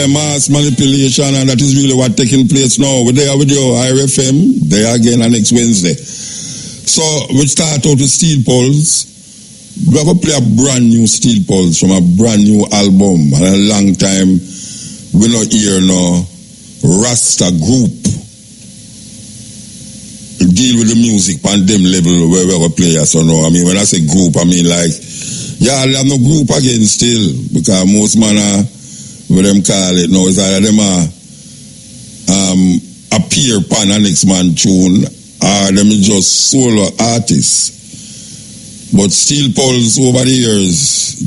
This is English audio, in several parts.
mass manipulation, and that is really what taking place now. We're there with your IRFM, there again on next Wednesday. So we start out with Steel Pulse. We're going to play a brand new Steel Pulse from a brand new album. And a long time we not hear no Rasta group deal with the music on them level where we're going to play. So no, I mean, when I say group, I mean like, yeah, I have no group again still, because most man are, what them call it now, is either them appear pan a next man tune, or them just solo artists. But Steel Pulse over the years,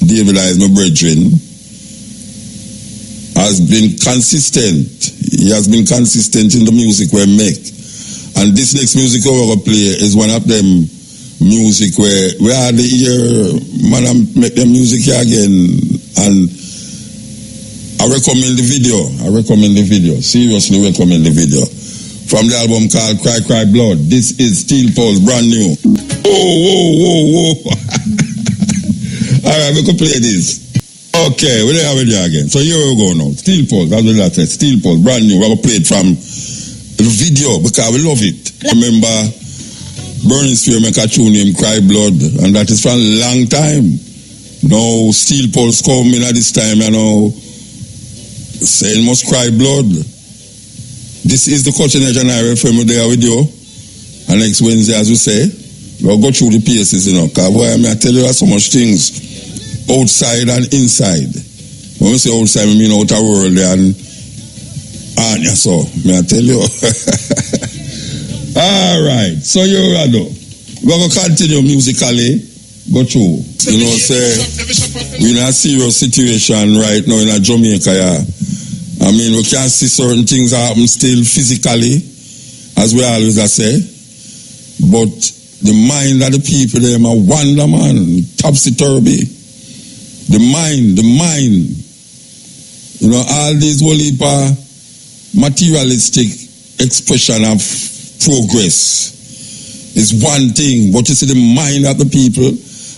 David is my brethren, has been consistent. He has been consistent in the music we make. And this next music we're going to play is one of them music where we are the year, man, I make them music here again. And I recommend the video. Seriously recommend the video. From the album called Cry Cry Blood. This is Steel Pulse, brand new. Whoa. Alright, we can play this. Okay, we're there with you again. So here we go now. Steel Pulse, that's what I said. Steel Pulse, brand new. We're going to play it from the video because we love it. Remember, Burning Spear make a tune named Cry Blood, and that is for a long time. Now, Steel Pulse come in at this time, you know, saying must cry blood. This is the Culture Nation IRFM there with you. And next Wednesday, as we say, we'll go through the pieces, you know, because boy, I tell you so much things outside and inside. When we say outside, we mean outer world and yeah, so, may I tell you. All right, so you're ready. We're going to continue musically, go through. You know, say, we're in a serious situation right now in Jamaica, yeah. I mean, we can see certain things happen still physically, as we always say, but the mind of the people, they're a wonder, man, topsy-turvy. The mind, you know, all these whole heap of materialistic expression of progress is one thing, but you see the mind of the people.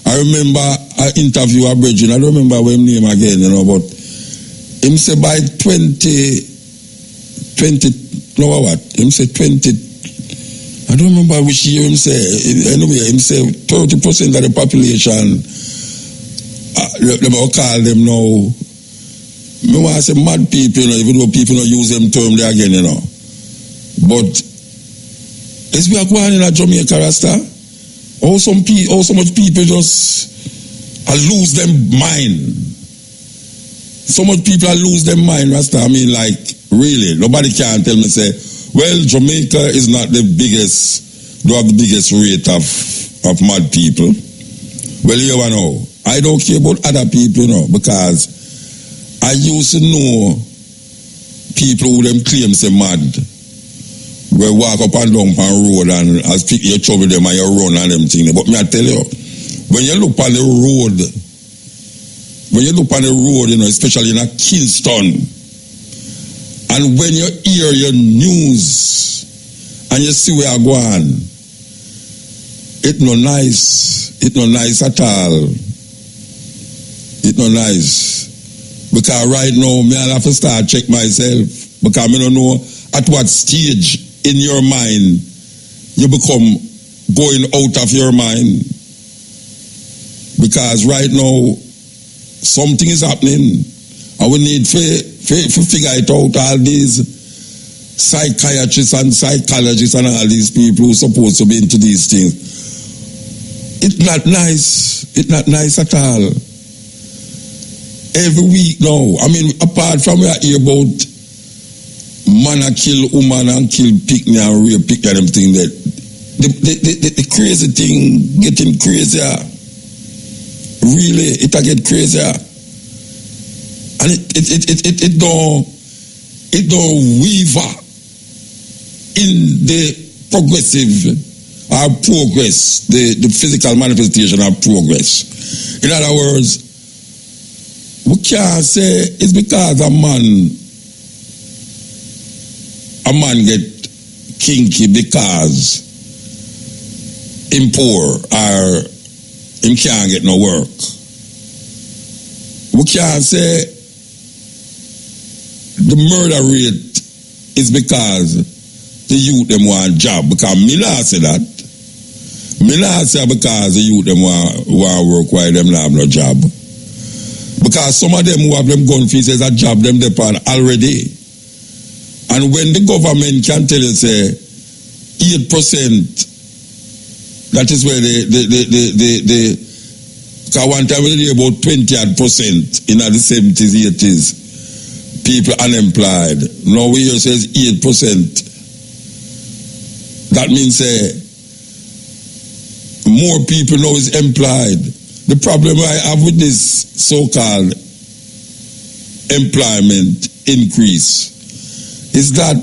I remember I interviewed a brethren, I don't remember what his name again, you know, but him say by 20, I don't remember which year him say, anyway, him say 30% of the population, they will call them now, I want to say mad people, you know, even though people don't use them term there again, you know. But as we are going in a Jamaica, Rasta, how so much people just lose them mind. So much people lose their mind, Rasta. I mean, like, really, nobody can tell me, say, well, Jamaica is not the biggest, don't have the biggest rate of mad people. Well, you know, I don't care about other people, you know, because I used to know people who them claim say mad. We walk up and down on road and as people you trouble them and you run and them things. But me I tell you, when you look on the road, you know, especially in a Kingston, and when you hear your news and you see where you're going, it's not nice. It's not nice at all. It's not nice. Because right now, I have to start check myself. Because I don't know at what stage in your mind you become going out of your mind. Because right now, something is happening. And we need to figure it out. All these psychiatrists and psychologists and all these people who are supposed to be into these things. It's not nice. It's not nice at all. Every week now, I mean, apart from we hear about man a kill woman and kill picnic and rape picnic and everything, that the crazy thing getting crazier. Really, it get crazier. And it don't weaver in the progressive progress, the physical manifestation of progress. In other words, we can't say it's because a man get kinky because him poor or him can't get no work. We can't say the murder rate is because the youth them want job. Because me not say that. Me not say because the youth them want work while them not have no job. Because some of them who have them gun fees as a job them depend already. And when the government can tell you say 8%, that is where the because one time we did about 20% in the 70s, 80s, people unemployed. Now we here says 8%. That means more people now is employed. The problem I have with this so-called employment increase is that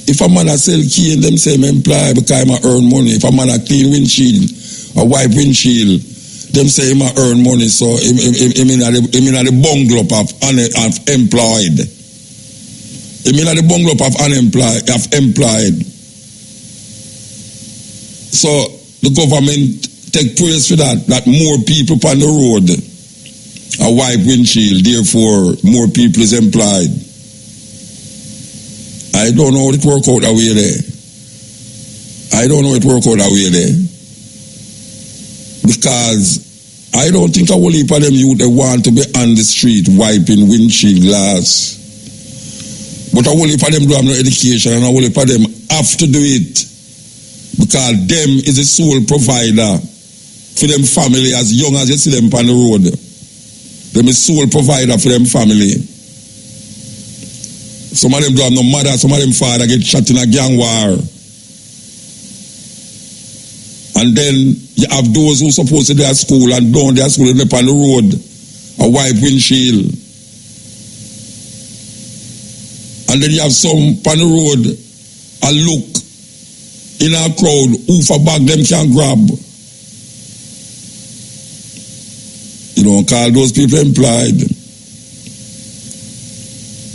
if a man a sell key and them say I'm employed because I earn money, if a man a clean windshield, a wipe windshield, them say him earn money, so him in the bungalow of employed. Him in the bungalow of employed. So the government take praise for that more people on the road a wipe windshield, therefore more people is employed. I don't know how it work out that way there. Because I don't think a whole heap of them youth they want to be on the street wiping windshield glass. But a whole heap of them don't have no education, and a whole heap of them have to do it because them is the sole provider for them family as young as you see them on the road. Them is sole provider for them family. Some of them don't have no mother, some of them father get shot in a gang war. And then you have those who supposed to be at school and down their school and up on the road, a wipe windshield. And then you have some on the road, a look in a crowd, who for bag them can grab. You don't call those people employed.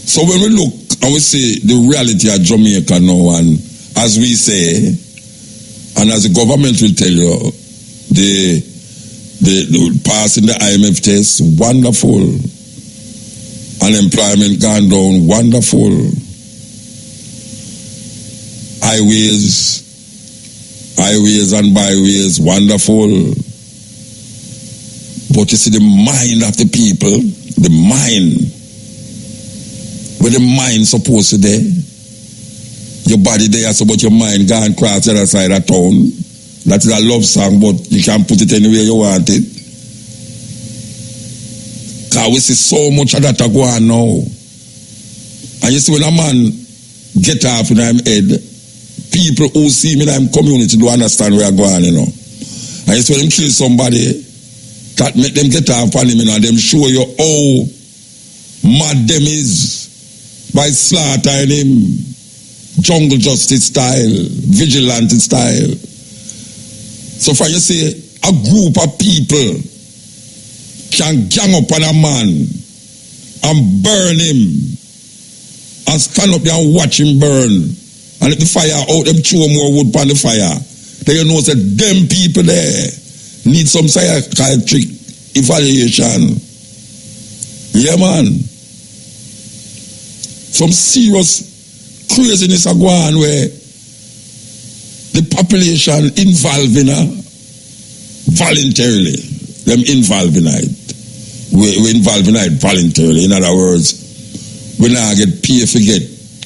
So when we look and we see the reality of Jamaica now, and as we say, and as the government will tell you, the passing the IMF test, wonderful. Unemployment gone down, wonderful. Highways and byways, wonderful. But you see the mind of the people, the mind, where the mind supposed to be. Your body there, so but your mind gone cross the other side of town. That is a love song, but you can put it anywhere you want it. Because we see so much of that go on now. And you see when a man get off in his head, people who see me in his community do understand where I go on, you know. And you see when him kill somebody, that make them get off on him, and them show you how mad them is by slaughtering him. Jungle justice style, vigilante style. So for you say, a group of people can gang up on a man and burn him and stand up there and watch him burn. And if the fire out, them throw more wood on the fire. Then you know that them people there need some psychiatric evaluation. Yeah, man. Some serious craziness are going on where the population involved in it voluntarily. Them involved in it. We involved in it voluntarily. In other words, we now get paid to get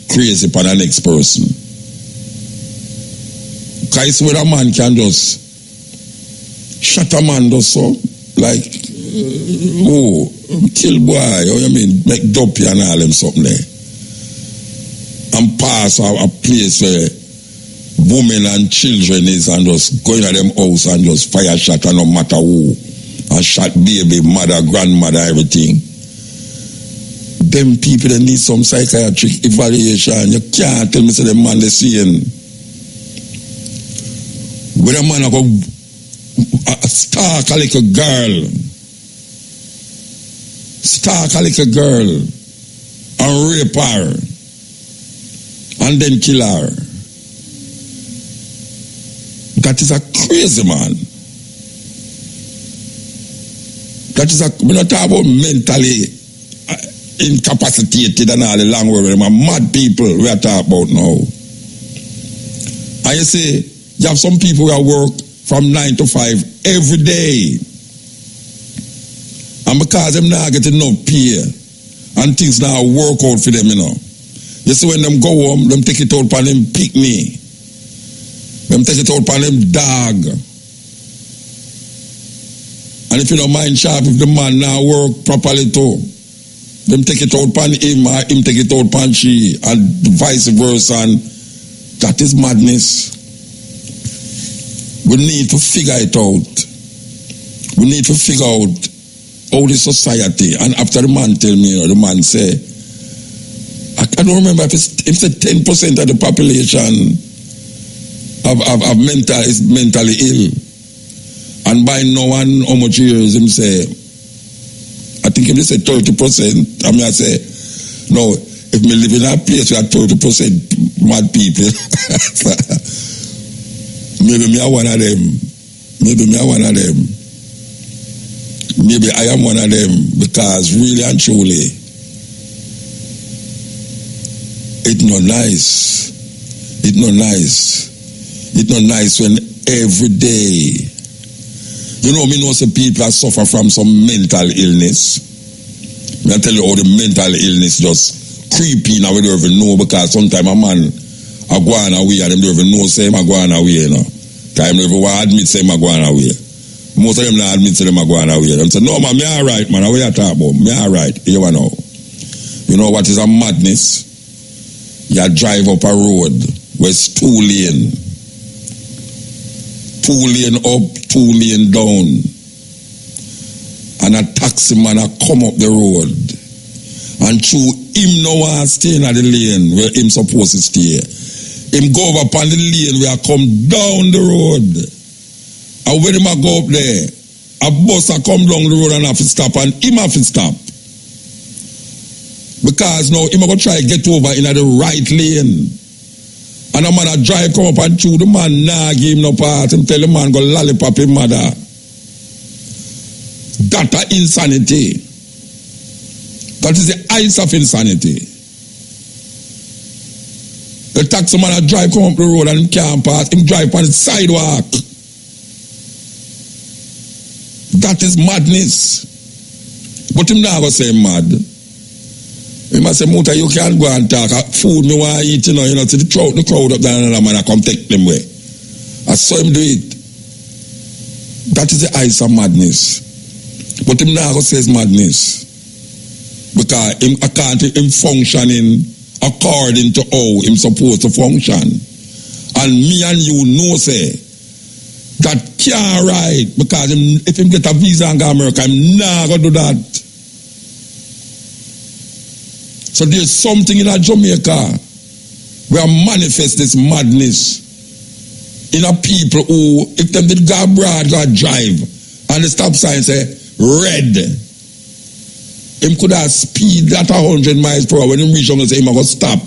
crazy upon the next person. Because when a man can just shut a man just so, like, kill boy, you mean, make dopey and all them something there. And pass a place where women and children is and just go in at them house and just fire shot and no matter who. And shot baby, mother, grandmother, everything. Them people they need some psychiatric evaluation. You can't tell me say the man they seeing. When a man go stalk a little girl and rape her and then kill her. That is a crazy man. That is we're not talking about mentally incapacitated and all the language. Them are mad people we are talking about now. And you see, you have some people who work from 9 to 5 every day. And because them not getting enough pay and things now work out for them, you know. You see when them go home, them take it out upon them picnic. Them take it out upon them dog. And if you don't mind sharp, if the man now work properly too, them take it out upon him or him take it out upon she, and vice versa, and that is madness. We need to figure it out. We need to figure out how the society, and after the man tell me, you know, the man say, I don't remember if it's 10% of the population is mentally ill. And by now and how much years him say, I think if they say 30%, I mean I say, no, if me live in a place where 30% mad people, maybe me are one of them. Maybe me are one of them. Maybe I am one of them, because really and truly, it's not nice. It's not nice. It's not nice when every day, you know, me know some people that suffer from some mental illness. I tell you how the mental illness just creeping now we don't even know, because sometimes a man a go on away and them don't even know say him a go on away, you know. Time they don't even admit say him a go on away. Most of them not admit say them a go on away. Them say, no man, me alright man, what you talk about? Me alright. You know. You know what is a madness? You drive up a road where it's 2 lane. 2 lane up, 2 lane down. And a taxi man a come up the road. And through him no one stay in the lane where him supposed to stay. Him go over upon the lane where I come down the road. And when him a go up there, a bus a come down the road and have to stop, and him have to stop. Because now him a go try get over in the right lane. And a man a drive come up and chew, the man nah give him no part. Him tell the man go lollipop him mother. That a insanity. That is the height of insanity. The taxi man a drive come up the road and him can't pass. Him drive on the sidewalk. That is madness. But him not go say mad. He must say, Muta, you can't go and talk. Food me want to eat, you know, to the crowd up there, and another man I come take them away. I saw him do it. That is the eyes of madness. But him now says madness. Because him can't him functioning according to how him supposed to function. And me and you know say that can't right, because if him get a visa and go to America, I'm not going to do that. So there's something in Jamaica where manifest this madness in a people who, if them did go abroad, go drive, and the stop sign say red, him could have speed at 100 miles per hour. When him reach on say him a go stop.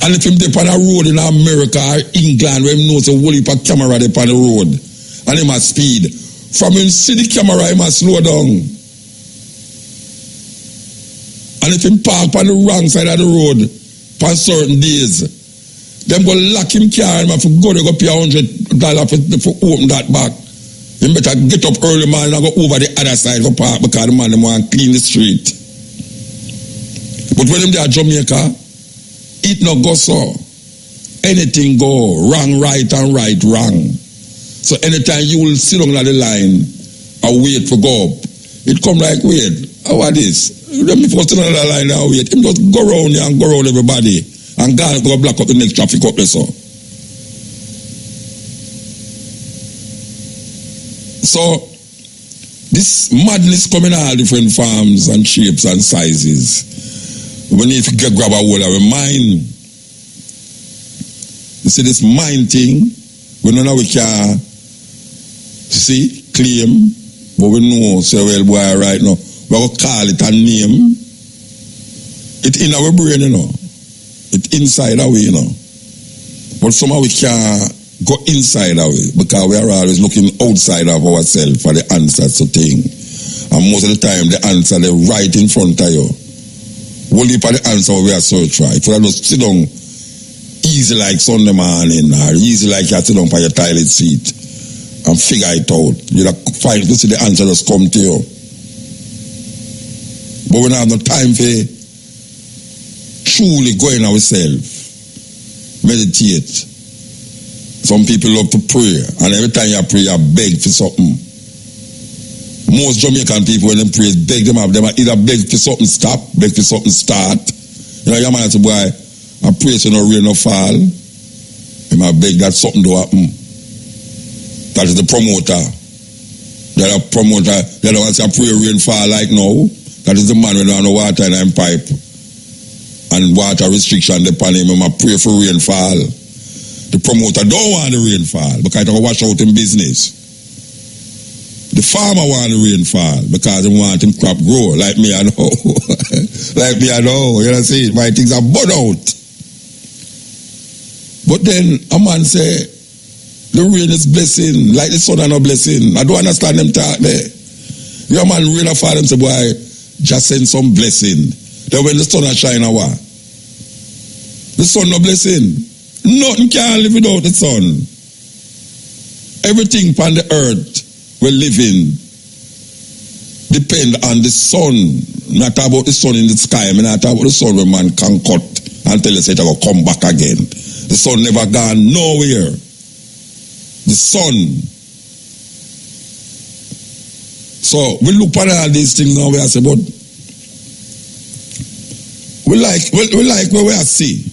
And if him dip on a road in America or England where him knows a whole heap of camera dip on the road and him a speed, from him see the camera him a slow down. And if him park on the wrong side of the road on certain days, them go lock him car and have to go pay $100 for open that back. Him better get up early man and go over the other side for park, because the man them want to clean the street. But when them there at Jamaica, it not go so. Anything go wrong right and right wrong. So anytime you will sit on the line and wait for go up, it come like wait, how are this? Let me first another line and wait. Him just go around here and go around everybody and go block up the next traffic up there. So this madness coming in all different forms and shapes and sizes. We need to grab a hold of our mind. You see this mind thing, we know we can see, claim, but we know, say, well, boy, right now, we will call it a name. It's in our brain, you know. It's inside our way, you know. But somehow we can't go inside our way, because we are always looking outside of ourselves for the answers to things. And most of the time, the answer they right in front of you. Only for the answer we are search for. If you just sit down easy like Sunday morning or easy like you sit down for your toilet seat and figure it out, you'll find to see the answer just come to you. But we don't have no time for truly going ourselves. Meditate. Some people love to pray, and every time you pray, you beg for something. Most Jamaican people, when they pray, beg them up. They either beg for something stop, beg for something start. You know, your man say, boy, I pray so no rain no fall. You might beg that something to happen. That is the promoter. The other promoter, the other one say, I pray rain fall like now. That is the man who don't have no water in him pipe. And water restriction upon him. I pray for rain fall. The promoter don't want the rain fall because he wash out in business. The farmer want the rainfall because he want him crop grow. Like me, I know. Like me, I know. You know what I'm saying? My things are bud out. But then a man say, the rain is blessing, like the sun are no blessing. I don't understand them talk there. Your man rain a fall, them say, boy, just send some blessing. Then when the sun a shine, what? The sun no blessing. Nothing can live without the sun. Everything upon the earth we live in depend on the sun. Not about the sun in the sky. I mean, not about the sun where man can cut until they say it will come back again. The sun never gone nowhere. The sun. So we look at all these things now. We say, but we like where we are see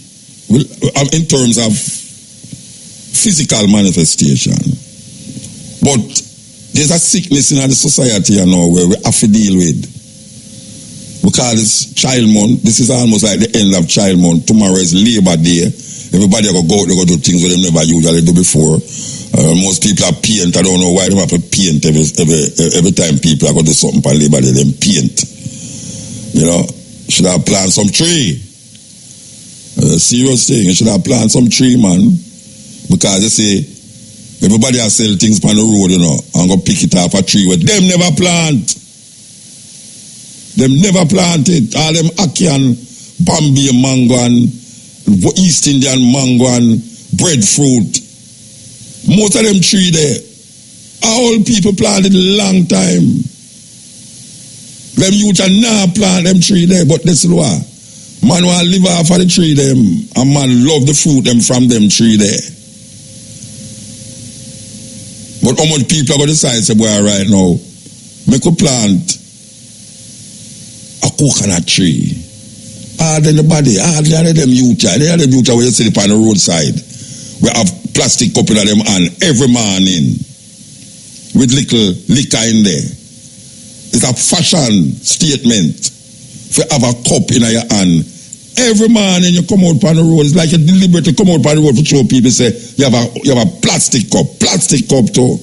in terms of physical manifestation. But there's a sickness in the society now where we have to deal with. We call this child month. This is almost like the end of child month. Tomorrow is Labor Day. Everybody go out, they go do things that they never usually do before. Most people are paint. I don't know why they have to paint every time people are going to do something for Labor Day, them paint. You know, should have planted some tree. Serious thing. You should have planted some tree, man. Because they say, everybody has sell things on the road, you know, and go pick it off a tree where them never plant. Them never plant it. All them Ackee, Bombay mango and East Indian mango and breadfruit. Most of them tree there. All people planted long time. Them youth are now plant them tree there, but this is why. Man want to live off of the tree them, and man love the fruit them from them tree there. But how much people are going to decide, say, boy, right now, make a plant a coconut tree. Then the body, they are them youth, where you sit on the roadside. We have plastic cup in them hand every morning with little liquor in there. It's a fashion statement. If you have a cup in your hand, every morning you come out on the road, it's like you deliberately come out on the road to show people, say, you have a plastic cup too.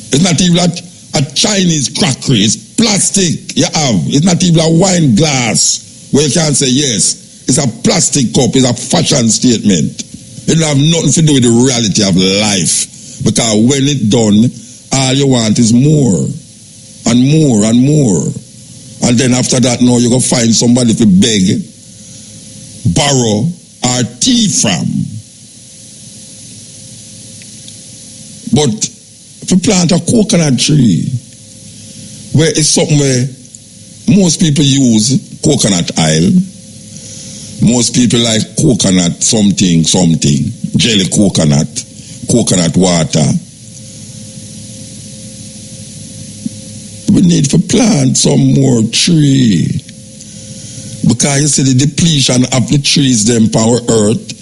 It's not even a Chinese crockery, it's plastic you have. It's not even a wine glass where you can say, yes, it's a plastic cup, it's a fashion statement. It don't have nothing to do with the reality of life. Because when it's done, all you want is more and more and more. And then after that, now you go find somebody to beg, borrow, or thief from. But if you plant a coconut tree, where it's something where most people use coconut oil, most people like coconut something, jelly coconut water. We need to plant some more tree. Because you see the depletion of the trees them power earth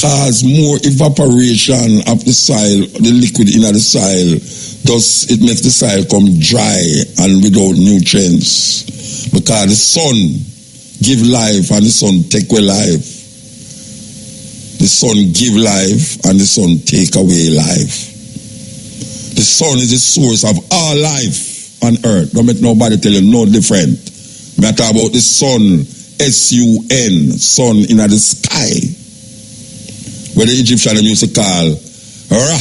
cause more evaporation of the soil, the liquid in the soil. Thus it makes the soil come dry and without nutrients. Because the sun give life and the sun take away life. The sun give life and the sun take away life. The sun is the source of all life on earth. Don't make nobody tell you no different. I talk about the sun, S-U-N, sun in the sky. Where the Egyptian used to call Ra.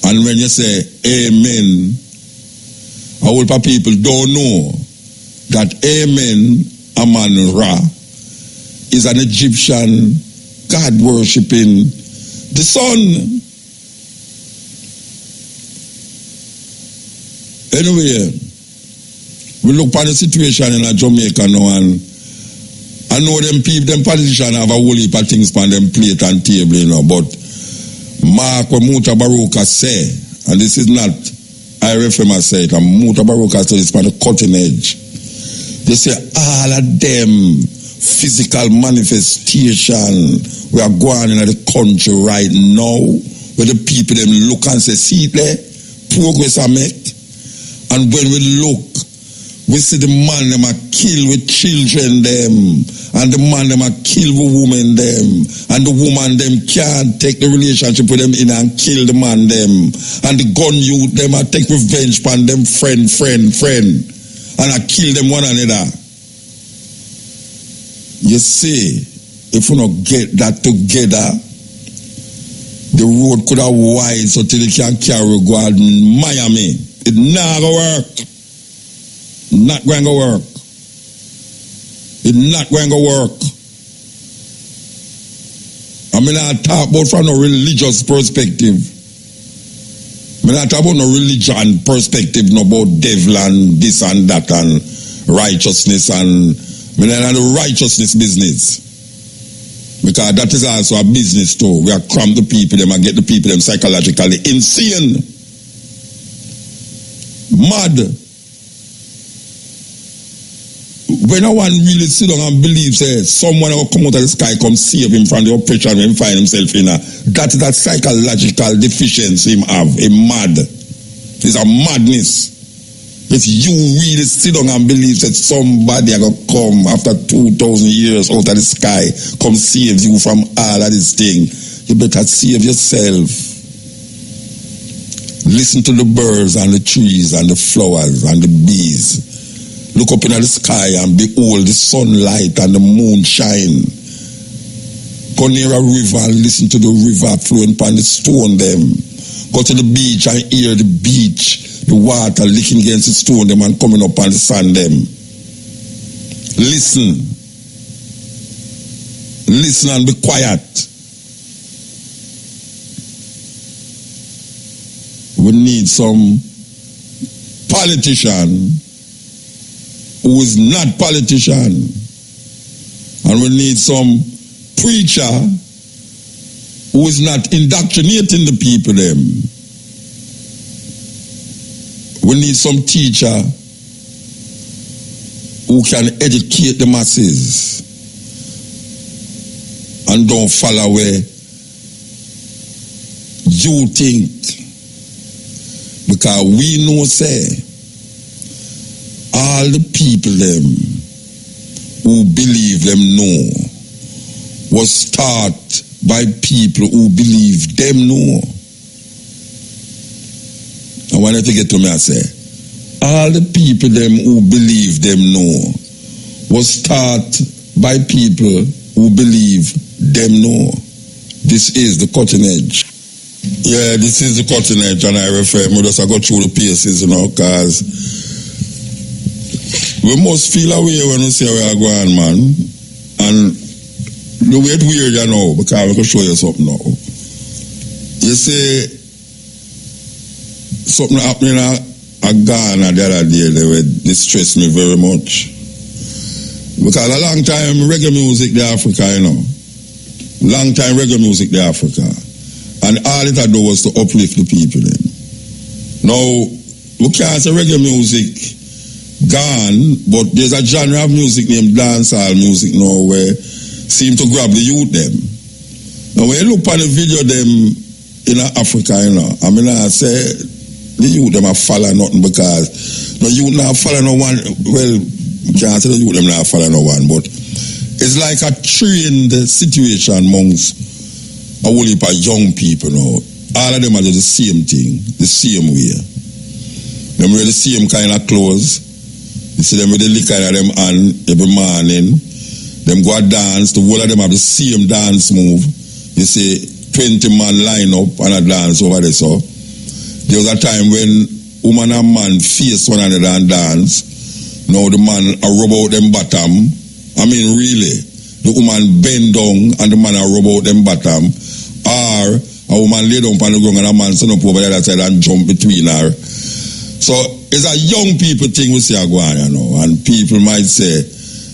And when you say amen, a whole lot of people don't know that Amen, Aman-Ra, is an Egyptian God worshipping the sun. Anyway, we look at the situation in Jamaica now, and I know them people, them politicians have a whole heap of things on them plate and table, you know, but Mark what Mutabaruka say, and this is not IRFM I say it, and Mutabaruka said it's on the cutting edge. They say all of them physical manifestation we are going in the country right now, where the people them look and say, see there, progress I make. And when we look, we see the man them are kill with children them, and the man them are kill with women them, and the woman them can't take the relationship with them in and kill the man them, and the gun youth them are take revenge upon them friend, and I kill them one another. You see, if we not get that together, the road could have wide so till it can carry go out Miami. It not gonna work. Not going to work. It's not going to work. I mean, I talk about from a religious perspective. I mean, I talk about no religion perspective, no about devil and this and that and righteousness and I mean, the righteousness business. Because that is also a business too. We are cram the people them and get the people them psychologically insane. Mad. When no one really sit down and believes someone will come out of the sky, come save him from the oppression and find himself in that is that psychological deficiency him have. Him mad. It's a madness. If you really sit down and believe that somebody will come after 2,000 years out of the sky, come save you from all of this thing, you better save yourself. Listen to the birds and the trees and the flowers and the bees. Look up in the sky and behold the sunlight and the moon shine. Go near a river and listen to the river flowing upon the stone them. Go to the beach and hear the beach, the water licking against the stone them and coming up on the sand them. Listen. Listen and be quiet. We need some politician who is not politician, and we need some preacher who is not indoctrinating the people them. We need some teacher who can educate the masses and don't follow where you think, because we know say all the people them who believe them know was taught by people who believe them know. I want to get to me and say, all the people them who believe them know was taught by people who believe them know. This is the cutting edge. Yeah, this is the cutting edge, and I refer me just I go through the paces, you know, because we must feel a way when we see where we are going, man. And the way it's weird, you know, because I can show you something now. You see, something happening at Ghana the other day that distressed me very much. Because a long time reggae music in Africa, you know. Long time reggae music in Africa. And all it had do was to uplift the people then. Now, we can't say reggae music gone, but there's a genre of music named dancehall music now where seem to grab the youth them. Now when you look at the video them in Africa, you know, I mean I say the youth them are follow nothing because the youth not follow no one. Well, can't say the youth them not follow no one, but it's like a trained situation amongst a whole heap of young people now. All of them are just the same thing, the same way. Them wear the same kind of clothes. You see them with the liquor in them hand every morning. Them go a dance. The whole of them have the same dance move. You see 20 man line up and a dance over there. So There was a time when woman and man face one another and dance. Now the man rub out them bottom. I mean, really, the woman bend down and the man rub out them bottom. Or a woman lay down on the ground and a man stand up over the other side and jump between her. So it's a young people thing we see go on, you know. And people might say,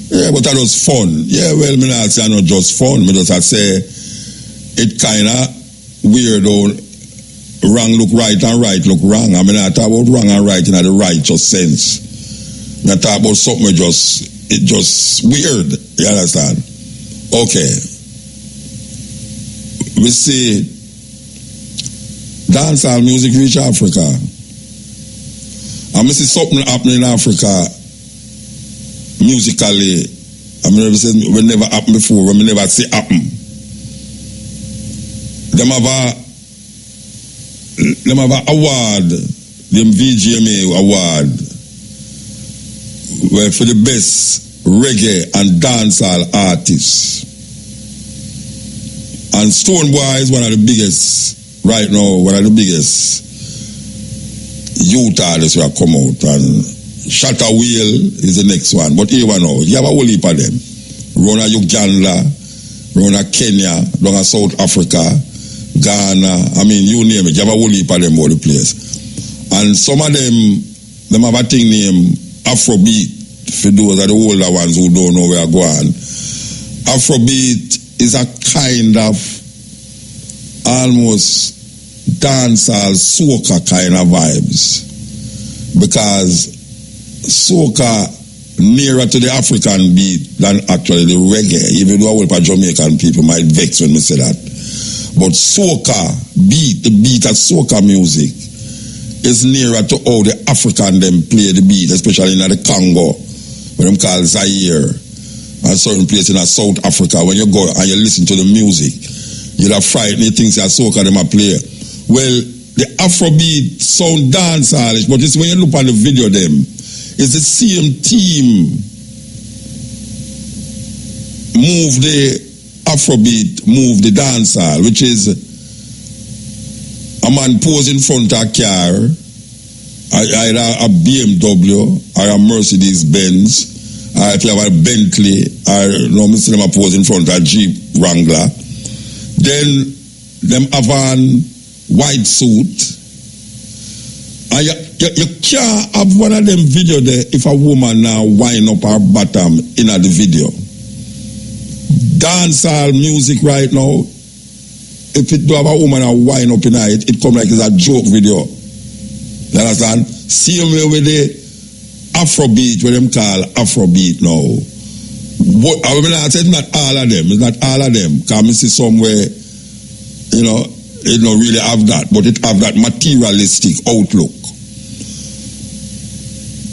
yeah, but that was fun. Yeah, well, me not say not just fun. Me just say it kind of weird or wrong look right and right look wrong. I mean, I talk about wrong and right in the righteous sense. I talk about something it just weird. You understand? Okay. We see dancehall music reach Africa. And we see something happening in Africa musically. I mean, we never happened before. We never see happen. Them have an award, them VGMA award, where for the best reggae and dancehall artists. And Stoneboy is one of the biggest, right now, one of the biggest youth artists who have come out. And Shatta Whale is the next one. But here now, you have a whole heap of them. Rona Uganda, Rona Kenya, down in South Africa, Ghana, I mean, you name it, you have a whole heap of them all the place. And some of them have a thing named Afrobeat, for those are the older ones who don't know where I'm going. Afrobeat is a kind of almost dancehall soca kind of vibes, because soca nearer to the African beat than actually the reggae, even though a whole of Jamaican people might vex when we say that. But soca beat, the beat of soca music is nearer to how the African them play the beat, especially in the Congo, what them call Zaire, and certain places in South Africa. When you go and you listen to the music, you'll have frightened, you think that soca them a play. Well, the Afrobeat sound dancehallish, but it's when you look at the video them, it's the same team move the Afrobeat, move the dancehall, which is a man pose in front of a car, either a BMW or a Mercedes Benz, or if you have a Bentley, or no, me see them pose in front of a Jeep Wrangler. Then them have on white suit. And you can't have one of them video there if a woman now wind up her bottom in the video. Dancehall music right now, if it do have a woman a wind up in it, it come like it's a joke video. You understand? Same way with the Afrobeat, what them call Afrobeat now. But I mean, I said not all of them. It's not all of them. Because I see somewhere, you know, it don't really have that, but it have that materialistic outlook.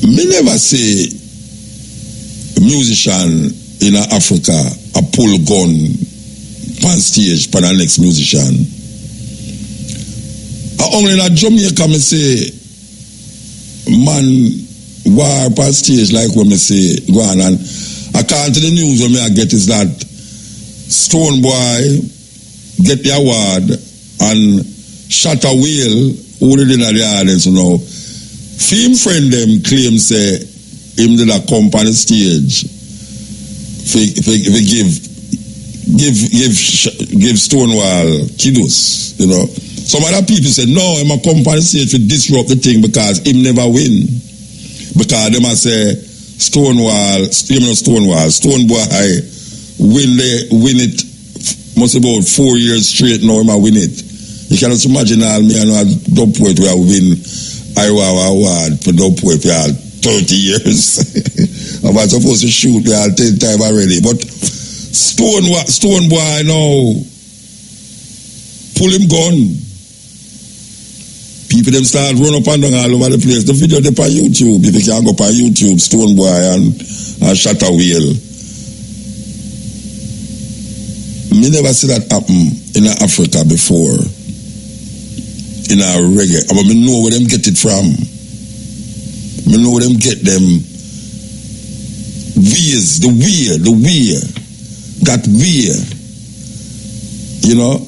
Me never say a musician in Africa a pull gun on stage for the next musician. Only in Jamaica me say man war on stage like when me say go on, and according to the news when me I get is that Stoneboy get the award and Shatta Whale who did in the audience, you know. Film friend them claim say him did a come on the stage give Stonewall kiddos, you know. Some other people say no, him a come on the stage to disrupt the thing because him never win. Because them a say Stonewall win it must about 4 years straight now him a win it. You cannot imagine all me and a dub poet where I win Iowa award for dub poet for 30 years. I was supposed to shoot me all 10 times already. But Stoneboy now pull him gun. People them start run up and down all over the place. The video they on YouTube. If you can go on YouTube, Stoneboy and Shatta Whale. Me never see that happen in Africa before. In our reggae. But me know where them get it from. Me know where them get them ways, the way, that way. You know?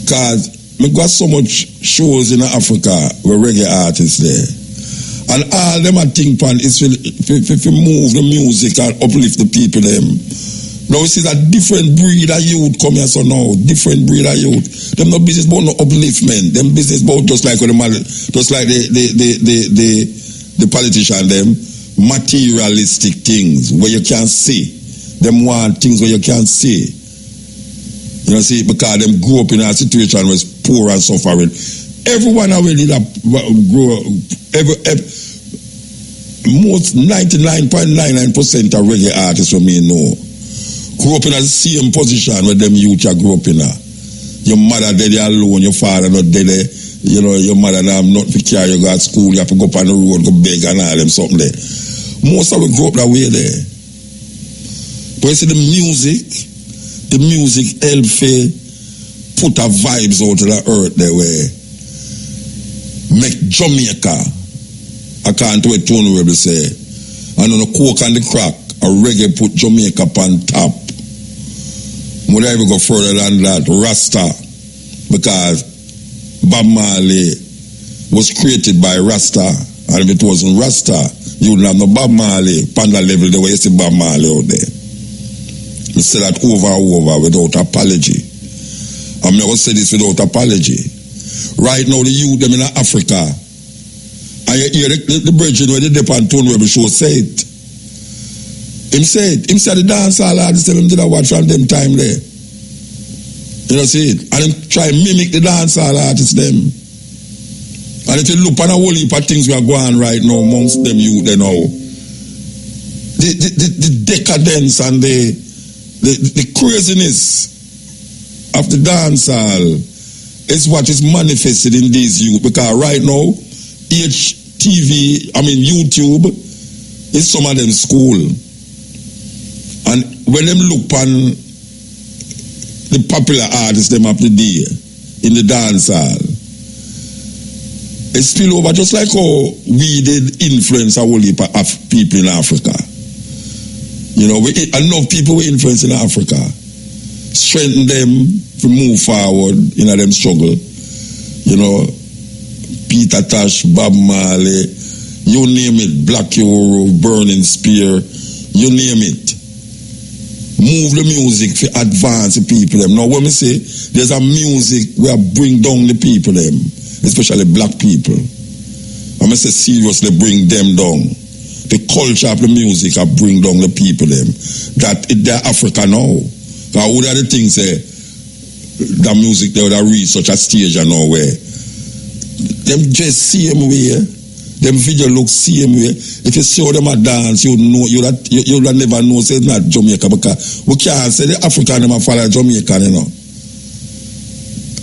Because me got so much shows in Africa where reggae artists there. And all them I think pan is if move the music and uplift the people them. Now we see that different breed of youth come here so now. Different breed of youth. Them no business about no upliftment. Them business about just like the politician them materialistic things where you can't see. Them want things where you can't see. You know, see, because them grew up in a situation where it's poor and suffering. Everyone already that grow most 99.99% of reggae artists from me know grew up in the same position where them youth grew up in. Your mother dead alone, your father not dead. You know, your mother now not to carry you go to school, you have to go up on the road, go beg and all them something there. Most of them grew up that way there. But you see the music help put a vibes out of the earth there where make Jamaica, I can't wait to Honorable say, and on the coke and the crack, a reggae put Jamaica on top. Would I ever go further than that? Rasta, because Bob Marley was created by Rasta, and if it wasn't Rasta, you wouldn't have no Bob Marley on the level the way you see Bob Marley out there. I say that over and over without apology. I'm never say this without apology. Right now, the youth them in Africa, and you hear the bridging where they depend on where the show say it. Him said the dance all artists tell him did I watch from them time there. You know, see it? And him try mimic the dance all artists them. And if you look on a whole heap of things we are going right now amongst them youth they know. The decadence and the craziness of the dance hall is what is manifested in these youth, because right now YouTube is some of them school. And when them look on the popular artists them up the day in the dance hall, it spill over just like how we did influence a whole heap of people in Africa. You know, enough people were influenced in Africa. Strengthen them to move forward in them struggle. You know, Peter Tosh, Bob Marley, you name it, Black Euro, Burning Spear, you name it. Move the music to advance the people them. Now when we say there's a music where bring down the people them, especially black people, I'm going to say seriously bring them down. The culture of the music bring down the people them. That they're Africa now. Because all the things the music they would have reached such a stage and nowhere. Them just same way. Them video look same way. If you see how them a dance, you know you'd never know say it's not Jamaica, because we can't say the African them a follow Jamaican, you know.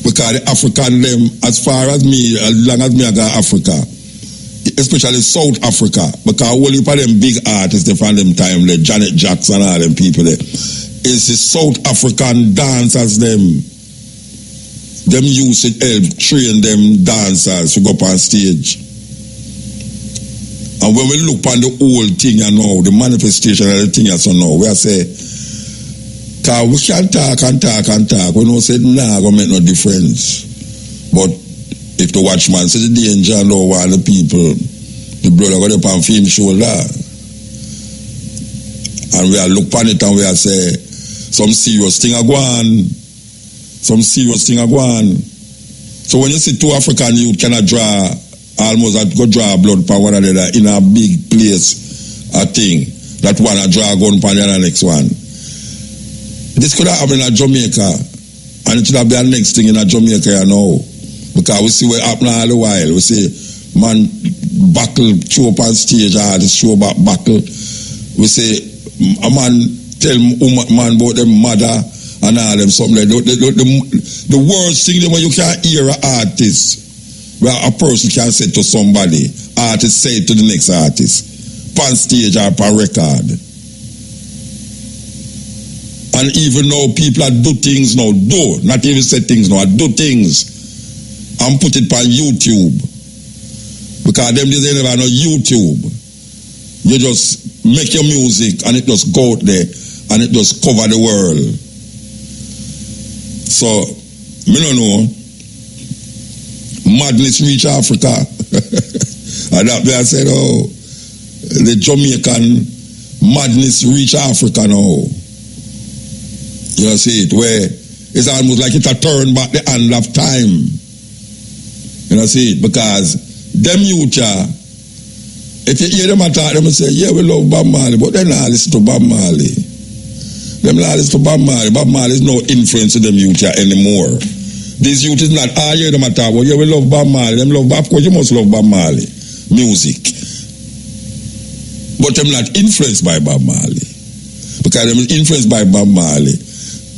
Because the African them, as far as me, as long as me I got Africa, especially South Africa, because all of them big artists they find them time like Janet Jackson and all them people there, is the South African dancers them used to help train them dancers to go up on stage. And when we look on the whole thing you know, the manifestation of the thing you know, we say, cause we can talk and talk and talk. We don't say nah, gonna make no difference. But if the watchman says the danger and all the people, the brother got up on film shoulder. And we are look on it and we are say, some serious thing are going. Some serious thing are going. So when you see two African youth cannot draw almost go draw blood for one another in a big place, a thing that one a draw gun for the next one. This could have happened in Jamaica, and it should have been the next thing in Jamaica you know, because we see what happen all the while. We see man buckle show up on stage, artist show back buckle. We see a man tell man about them mother and all them something like the worst thing when you can't hear an artist. Where a person can say to somebody, artist say it to the next artist, on stage or on record. And even though people do things now, not even say things now, do things and put it on YouTube. Because them days they never know YouTube. You just make your music and it just go out there and it just cover the world. So, me don't know. madness reach Africa. And that I said, oh, the Jamaican madness reach Africa now. You know, see it, where it's almost like it's a turn back the hand of time. You know, see it, because them youth, if you hear them attack, them say, yeah, we love Bob Marley, but they not listen to Bob Marley. Them not listen to Bob Marley. Bob Marley is no influence to them youth anymore. These youth is not, I hear them attack, well, yeah, we love Bob Marley. Them love Bob, because you must love Bob Marley. Music. But them not influenced by Bob Marley. Because them influenced by Bob Marley.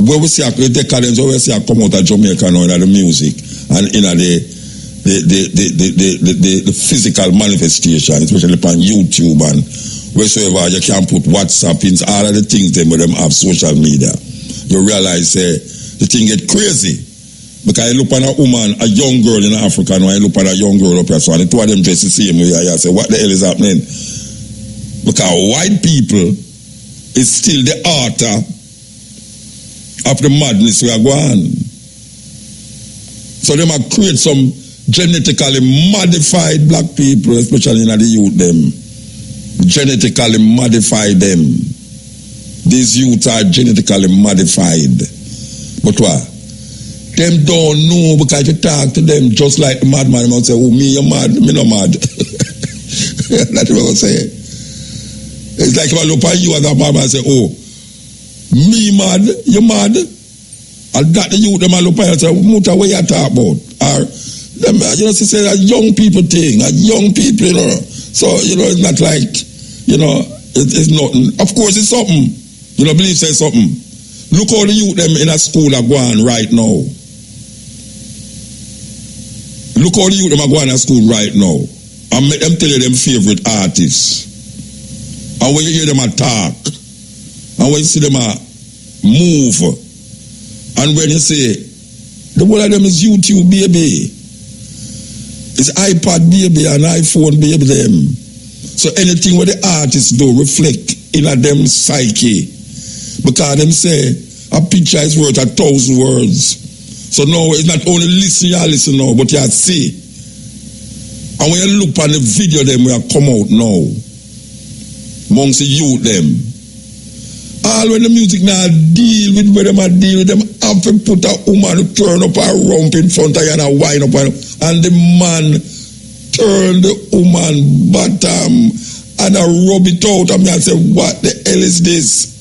Where we see a decadence, where we see a come out of Jamaica now in the music and in the physical manifestation, especially on YouTube and wheresoever you can put WhatsApp in, all of the things them where them have social media. You realize the thing get crazy. Because I look on a woman, a young girl in Africa, and I look on a young girl up here, so and the two of them dress the same way, I say, what the hell is happening? Because white people is still the author of the madness we are going. So they might create some genetically modified black people, especially in the youth them. Genetically modify them. These youths are genetically modified. But what? Them don't know, because you talk to them just like the madman. They say, oh, me, you're mad, me not mad. That's what I say. It's like if I look at you as a madman and say, oh, me mad, you mad? And that the youth, them I look at and say, Muta, what you talk about? Or, them, you know, say a young people thing, a young people, you know. So, you know, it's not like, you know, it's nothing. Of course, it's something. You know, believe say something. Look how the youth them in a school are going right now. Look how the youth them are going to school right now. And make them tell you them favorite artists. And when you hear them talk, and when you see them move, and when you say, the one of them is YouTube baby, it's iPad baby and iPhone baby them. So anything what the artists do reflect in a them psyche. Because them say, a picture is worth 1,000 words. So now it's not only listen now, but you see. And when you look on the video them will come out now, amongst the youth them, all when the music now deal with where them deal with them, have to put a woman turn up a rump in front of you and a wind up and the man turn the woman bottom and a rub it out and I say, what the hell is this?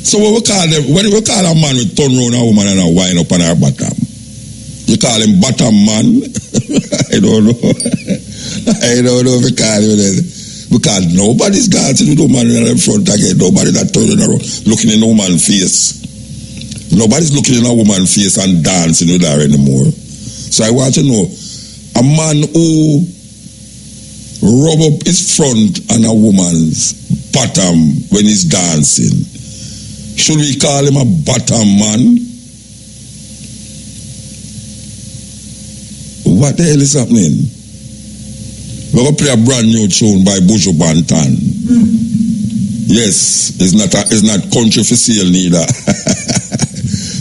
So what we call them, when we call a man with turn around a woman and a wind up on her bottom, you call him bottom man? I don't know. I don't know if you call him that. Because nobody's dancing with a woman in front again. Nobody that turning around looking in a woman's face. Nobody's looking in a woman's face and dancing with her anymore. So I want to know, a man who rub up his front on a woman's bottom when he's dancing, should we call him a bottom man? What the hell is happening? We're going to play a brand new tune by Buju Banton. Yes, it's not country for sale neither.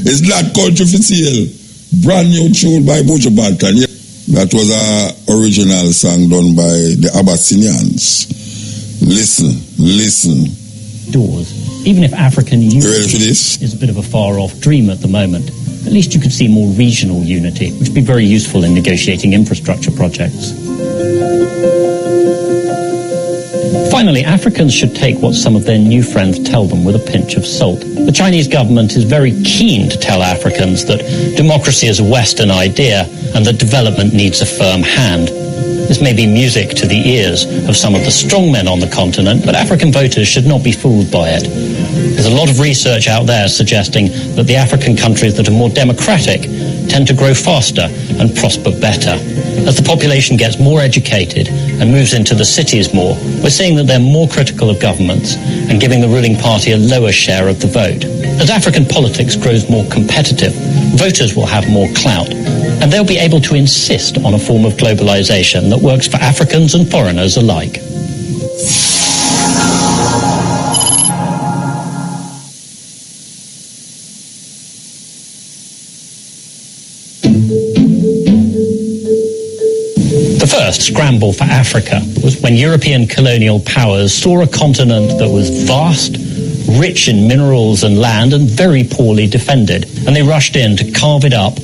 It's not country for sale. Brand new tune by Buju Banton. Yeah. That was an original song done by the Abyssinians. Listen. Doors. Even if African unity ready for this? Is a bit of a far-off dream at the moment, at least you could see more regional unity, which would be very useful in negotiating infrastructure projects. Finally, Africans should take what some of their new friends tell them with a pinch of salt. The Chinese government is very keen to tell Africans that democracy is a Western idea and that development needs a firm hand. This may be music to the ears of some of the strongmen on the continent, but African voters should not be fooled by it. There's a lot of research out there suggesting that the African countries that are more democratic tend to grow faster and prosper better. As the population gets more educated and moves into the cities more, we're seeing that they're more critical of governments and giving the ruling party a lower share of the vote. As African politics grows more competitive, voters will have more clout, and they'll be able to insist on a form of globalization that works for Africans and foreigners alike. first scramble for Africa was when European colonial powers saw a continent that was vast, rich in minerals and land, and very poorly defended, and they rushed in to carve it up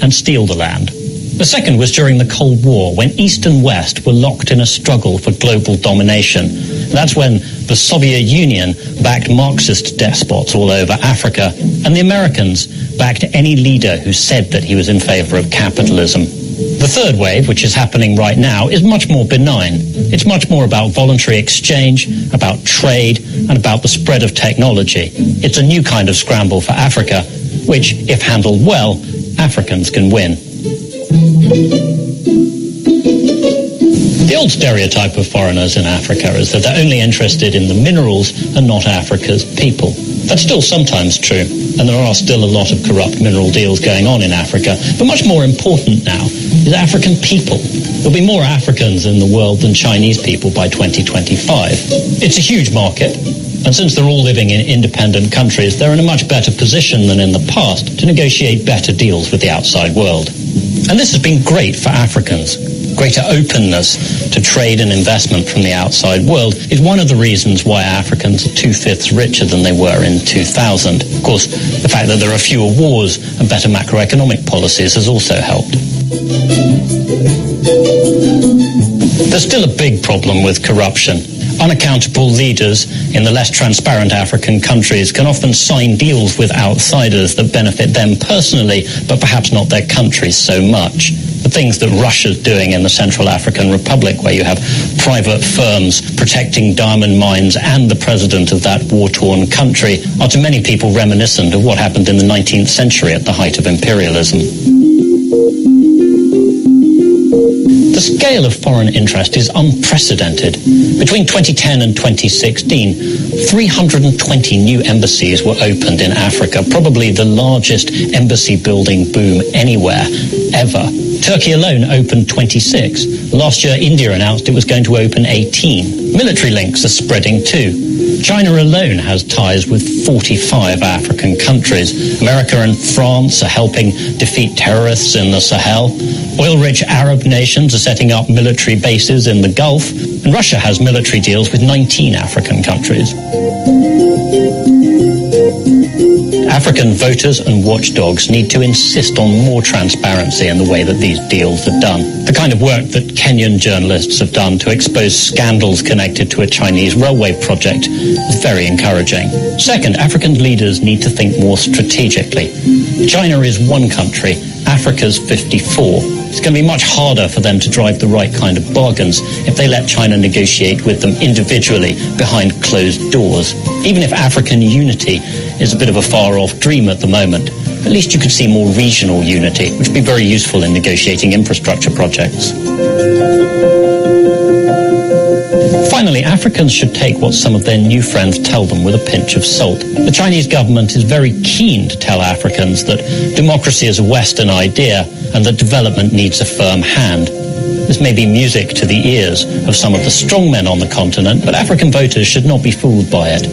and steal the land. The second was during the Cold War, when East and West were locked in a struggle for global domination. That's when the Soviet Union backed Marxist despots all over Africa, and the Americans backed any leader who said that he was in favor of capitalism. The third wave, which is happening right now, is much more benign. It's much more about voluntary exchange, about trade, and about the spread of technology. It's a new kind of scramble for Africa, which, if handled well, Africans can win. The old stereotype of foreigners in Africa is that they're only interested in the minerals and not Africa's people. That's still sometimes true, and there are still a lot of corrupt mineral deals going on in Africa. But much more important now is African people. There'll be more Africans in the world than Chinese people by 2025. It's a huge market, and since they're all living in independent countries, they're in a much better position than in the past to negotiate better deals with the outside world. And this has been great for Africans. Greater openness to trade and investment from the outside world is one of the reasons why Africans are 2/5 richer than they were in 2000. Of course, the fact that there are fewer wars and better macroeconomic policies has also helped. There's still a big problem with corruption. Unaccountable leaders in the less transparent African countries can often sign deals with outsiders that benefit them personally, but perhaps not their countries so much. The things that Russia's doing in the Central African Republic, where you have private firms protecting diamond mines and the president of that war-torn country, are to many people reminiscent of what happened in the 19th century at the height of imperialism. The scale of foreign interest is unprecedented. Between 2010 and 2016, 320 new embassies were opened in Africa, probably the largest embassy building boom anywhere, ever. Turkey alone opened 26. Last year, India announced it was going to open 18. Military links are spreading too. China alone has ties with 45 African countries. America and France are helping defeat terrorists in the Sahel. Oil-rich Arab nations are setting up military bases in the Gulf. And Russia has military deals with 19 African countries. African voters and watchdogs need to insist on more transparency in the way that these deals are done. The kind of work that Kenyan journalists have done to expose scandals connected to a Chinese railway project is very encouraging. Second, African leaders need to think more strategically. China is one country, Africa's 54. It's going to be much harder for them to drive the right kind of bargains if they let China negotiate with them individually behind closed doors. Even if African unity is a bit of a far-off dream at the moment, at least you could see more regional unity, which would be very useful in negotiating infrastructure projects. Finally, Africans should take what some of their new friends tell them with a pinch of salt. The Chinese government is very keen to tell Africans that democracy is a Western idea and that development needs a firm hand. This may be music to the ears of some of the strongmen on the continent, but African voters should not be fooled by it.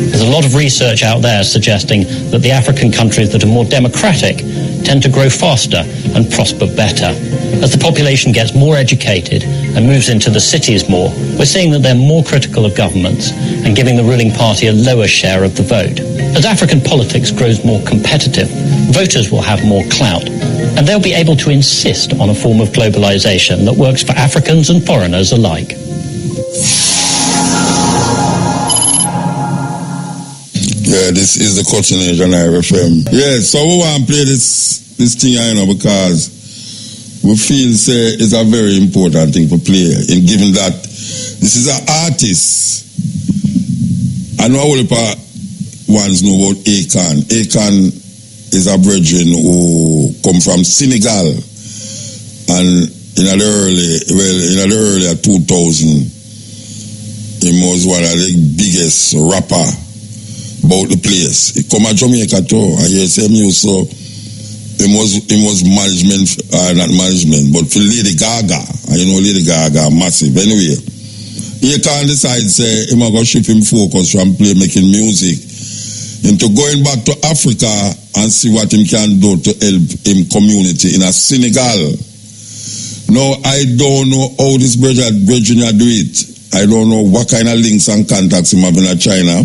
There's a lot of research out there suggesting that the African countries that are more democratic tend to grow faster and prosper better. As the population gets more educated and moves into the cities more, we're seeing that they're more critical of governments and giving the ruling party a lower share of the vote. As African politics grows more competitive, voters will have more clout, and they'll be able to insist on a form of globalization that works for Africans and foreigners alike. Yeah, this is the Cutting Edge on IRFM. Yeah, so we want to play this thing, you know, because we feel it's a very important thing to play, in given that this is an artist. I know all the ones know about Akon. Akon is a brethren who come from Senegal, and in the early 2000, he was one of the biggest rapper about the place. He come to Jamaica too, and you see him so he was management, not management, but for Lady Gaga, and you know Lady Gaga massive. Anyway, he can't decide say him going to shift him focus from making music into going back to Africa and see what him can do to help him community in a Senegal. No, I don't know how this Virginia do it. I don't know what kind of links and contacts him having at China.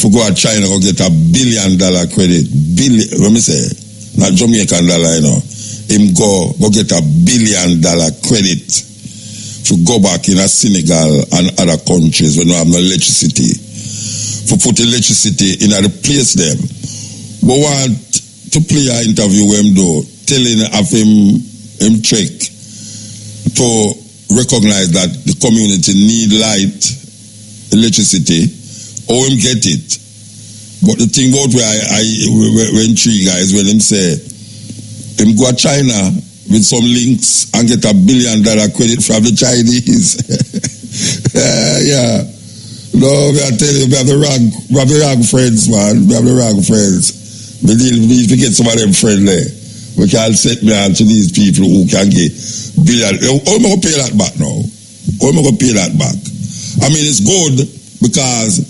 For go at China, go get $1 billion credit. Let me say, not Jamaican dollar, you know. Him go get $1 billion credit to go back in a Senegal and other countries when we have no electricity. For put electricity in a place them. But want to play an interview with him though, telling of him check to recognize that the community need light, electricity, or him get it. But the thing about where I went three guys when him say him go to China with some links and get $1 billion credit from the Chinese. Yeah. No, I tell you, we have the wrong friends, man. We have the wrong friends. We need to get some of them friends there. We can set me on to these people who can get billion. How am I going to pay that back now? How am I going to pay that back? I mean, it's good because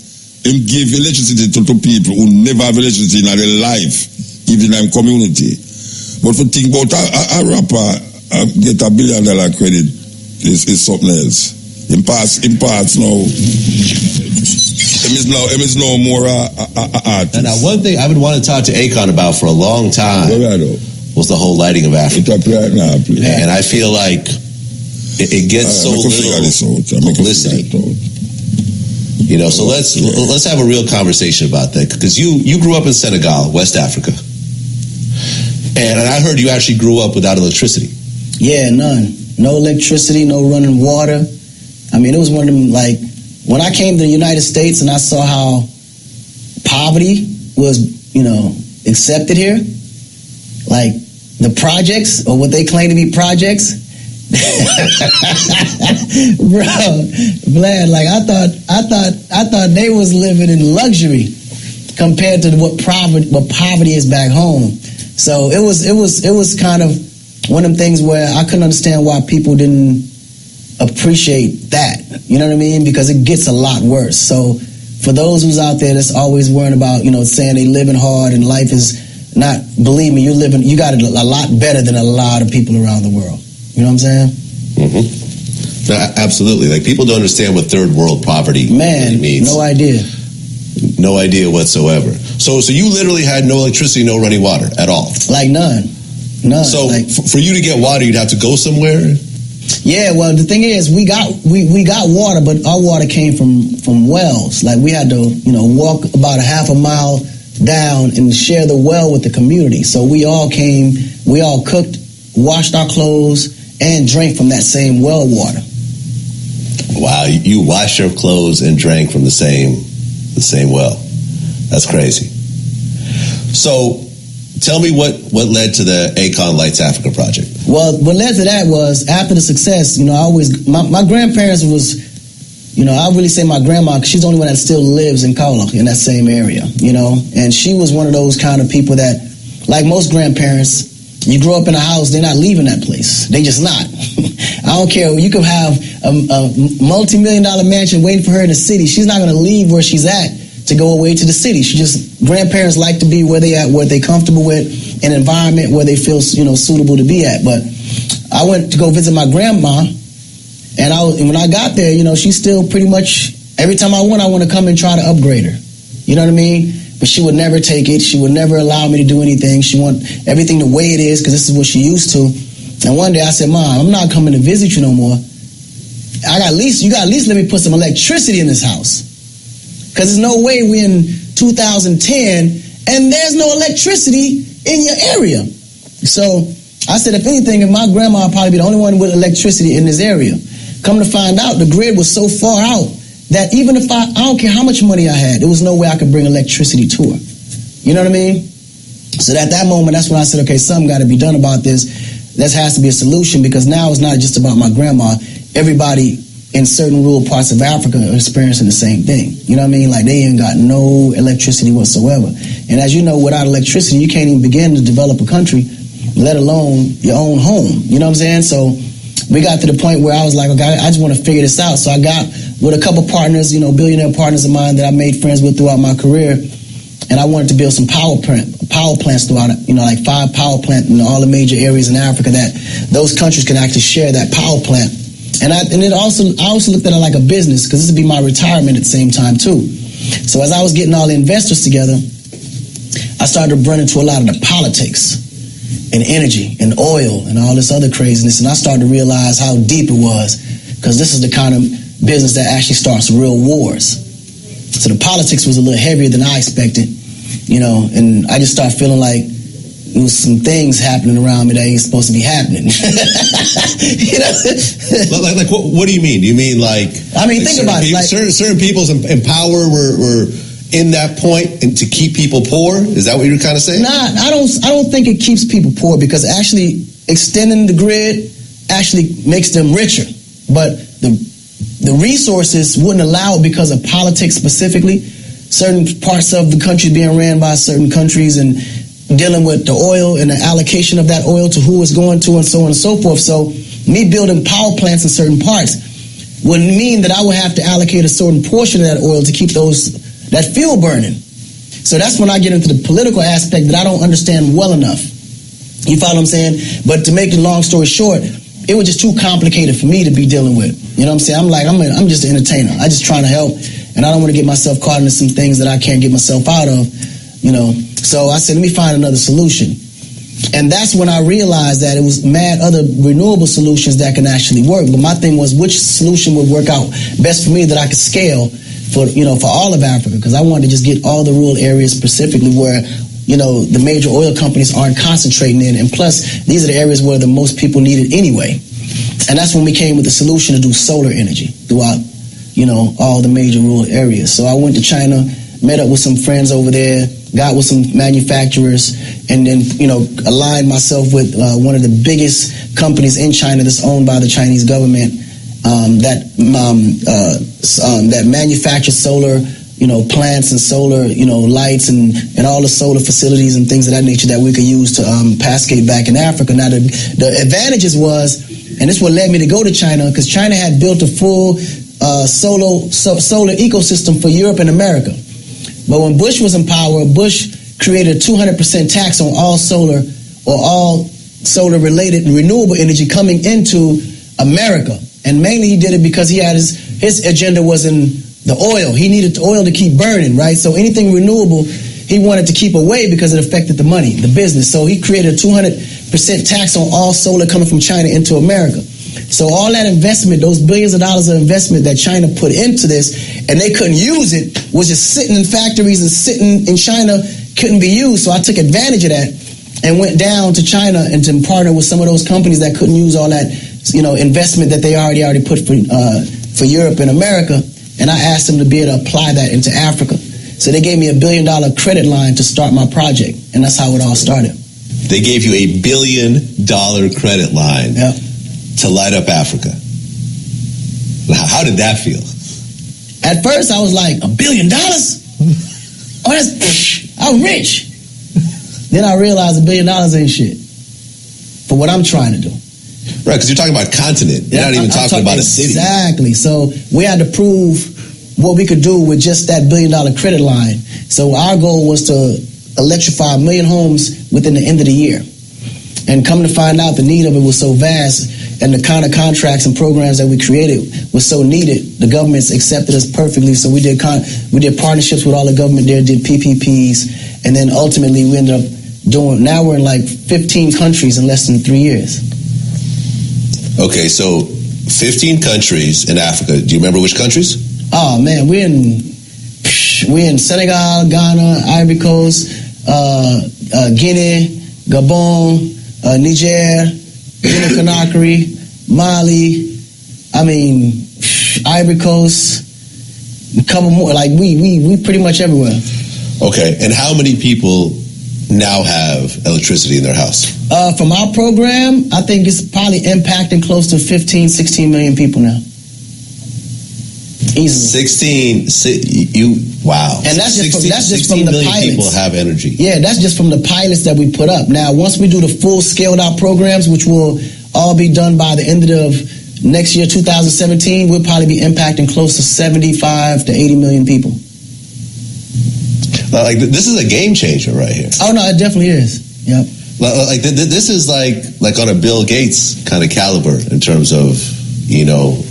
him give electricity to people who never have electricity in their life, even in their community. But to think about a rapper get $1 billion credit is something else. In parts now. Him is no more artist. And now one thing I've been wanting to talk to Akon about for a long time was the whole lighting of Africa. And I feel like it gets so little publicity. You know, so let's have a real conversation about that, because you grew up in Senegal, West Africa, and I heard you actually grew up without electricity. Yeah, none. No electricity, no running water. I mean, it was one of them, like, when I came to the United States and I saw how poverty was, accepted here, like the projects, or what they claim to be projects, bro, Vlad, like I thought they was living in luxury compared to what poverty is back home. So it was kind of one of them things where I couldn't understand why people didn't appreciate that. You know what I mean? Because it gets a lot worse. So for those who's out there that's always worrying about, saying they living hard and life is not, believe me, you got it a lot better than a lot of people around the world. You know what I'm saying? Mm-hmm. No, absolutely. Like, people don't understand what third world poverty really means. No idea. No idea whatsoever. So you literally had no electricity, no running water at all? Like none. So for you to get water, you'd have to go somewhere? Yeah, well, the thing is, we got water, but our water came from wells. Like, we had to, walk about a half a mile down and share the well with the community. So we all cooked, washed our clothes, and drank from that same well water. Wow, you washed your clothes and drank from the same well. That's crazy. So tell me what led to the Akon Lights Africa project. Well, what led to that was, after the success, my grandparents was, I really say my grandma, because she's the only one that still lives in Kaula, in that same area, and she was one of those kind of people that, like most grandparents, you grow up in a house, they're not leaving that place. They just not. I don't care. You could have a multi-million-dollar mansion waiting for her in the city. She's not going to leave where she's at to go away to the city. Grandparents like to be where they at, where they comfortable with, an environment where they feel, suitable to be at. But I went to go visit my grandma, and when I got there, she's still pretty much, every time I want to come and try to upgrade her. You know what I mean? But she would never take it. She would never allow me to do anything. She want everything the way it is, because this is what she used to. And one day I said, Mom, I'm not coming to visit you no more. You got at least let me put some electricity in this house. Because there's no way we're in 2010 and there's no electricity in your area. So I said, if anything, my grandma would probably be the only one with electricity in this area. Come to find out, the grid was so far out that even if I don't care how much money I had, there was no way I could bring electricity to her. You know what I mean? So at that moment, that's when I said, okay, something got to be done about this. There has to be a solution, because now it's not just about my grandma. Everybody in certain rural parts of Africa are experiencing the same thing. You know what I mean? Like, they ain't got no electricity whatsoever. And as you know, without electricity, you can't even begin to develop a country, let alone your own home. You know what I'm saying? So we got to the point where I was like, okay, I just want to figure this out. So I got with a couple partners, billionaire partners of mine that I made friends with throughout my career. and I wanted to build some power plants throughout, like 5 power plants in all the major areas in Africa that those countries can actually share that power plant. And I also looked at it like a business, because this would be my retirement at the same time too. So as I was getting all the investors together, I started to run into a lot of the politics and energy and oil and all this other craziness, and I started to realize how deep it was, because this is the kind of business that actually starts real wars. So the politics was a little heavier than I expected, and I just started feeling like there was some things happening around me that ain't supposed to be happening. Like what do you mean? Do you mean think about it. Like certain people's in power were in that point and to keep people poor? Is that what you're kind of saying? Nah, I don't think it keeps people poor, because actually extending the grid actually makes them richer. But the resources wouldn't allow it because of politics specifically. Certain parts of the country being ran by certain countries and dealing with the oil and the allocation of that oil to who it's going to and so on and so forth. So me building power plants in certain parts would mean that I would have to allocate a certain portion of that oil to keep that fuel burning. So that's when I get into the political aspect that I don't understand well enough. You follow what I'm saying? But to make the long story short, it was just too complicated for me to be dealing with. You know what I'm saying? I'm just an entertainer. I just trying to help, and I don't want to get myself caught into some things that I can't get myself out of, So I said, let me find another solution. And that's when I realized that it was mad other renewable solutions that can actually work. But my thing was, which solution would work out best for me that I could scale for all of Africa? Because I wanted to just get all the rural areas specifically where, the major oil companies aren't concentrating in. And plus, these are the areas where the most people need it anyway. And that's when we came with the solution to do solar energy throughout, all the major rural areas. So I went to China, met up with some friends over there, got with some manufacturers, and then, aligned myself with one of the biggest companies in China that's owned by the Chinese government, that manufactures solar, plants and solar, lights and all the solar facilities and things of that nature that we could use to cascade back in Africa. Now, the advantages was, and this is what led me to go to China, because China had built a full solar ecosystem for Europe and America. But when Bush was in power, Bush created a 200% tax on all solar or all solar-related renewable energy coming into America. And mainly he did it because he had his agenda was in the oil. He needed the oil to keep burning, right? So anything renewable, he wanted to keep away because it affected the money, the business. So he created a 200% tax on all solar coming from China into America. So all that investment, those billions of dollars of investment that China put into this, and they couldn't use it, was just sitting in factories and sitting in China, couldn't be used. So I took advantage of that and went down to China and to partner with some of those companies that couldn't use all that, investment that they already put for Europe and America. And I asked them to be able to apply that into Africa. So they gave me $1 billion credit line to start my project, and that's how it all started. They gave you $1 billion credit line. Yeah. To light up Africa. How did that feel? At first, I was like, $1 billion? Oh, I'm rich. Then I realized $1 billion ain't shit for what I'm trying to do. Right, because you're talking about a continent. You're not even talking about a city. Exactly. So we had to prove what we could do with just that $1 billion credit line. So our goal was to electrify 1 million homes within the end of the year. And come to find out, the need of it was so vast, and the kind of contracts and programs that we created was so needed. The governments accepted us perfectly, so we did partnerships with all the government there, did PPPs, and then ultimately we ended up now we're in like 15 countries in less than 3 years. Okay, so 15 countries in Africa. Do you remember which countries? Oh man, we're in Senegal, Ghana, Ivory Coast, Guinea, Gabon, Niger, Guinea-Conakry, Mali, Ivory Coast, a couple more. Like we pretty much everywhere. Okay, and how many people now have electricity in their house? From our program, I think it's probably impacting close to 15, 16 million people now. Easily. Wow. And that's just from the pilots. People have energy. Yeah, that's just from the pilots that we put up. Now, once we do the full scaled out programs, which will all be done by the end of next year, 2017, we'll probably be impacting close to 75 to 80 million people. Like, this is a game changer right here. Oh, no, it definitely is. Yep. Like, this is like on a Bill Gates kind of caliber in terms of, you know,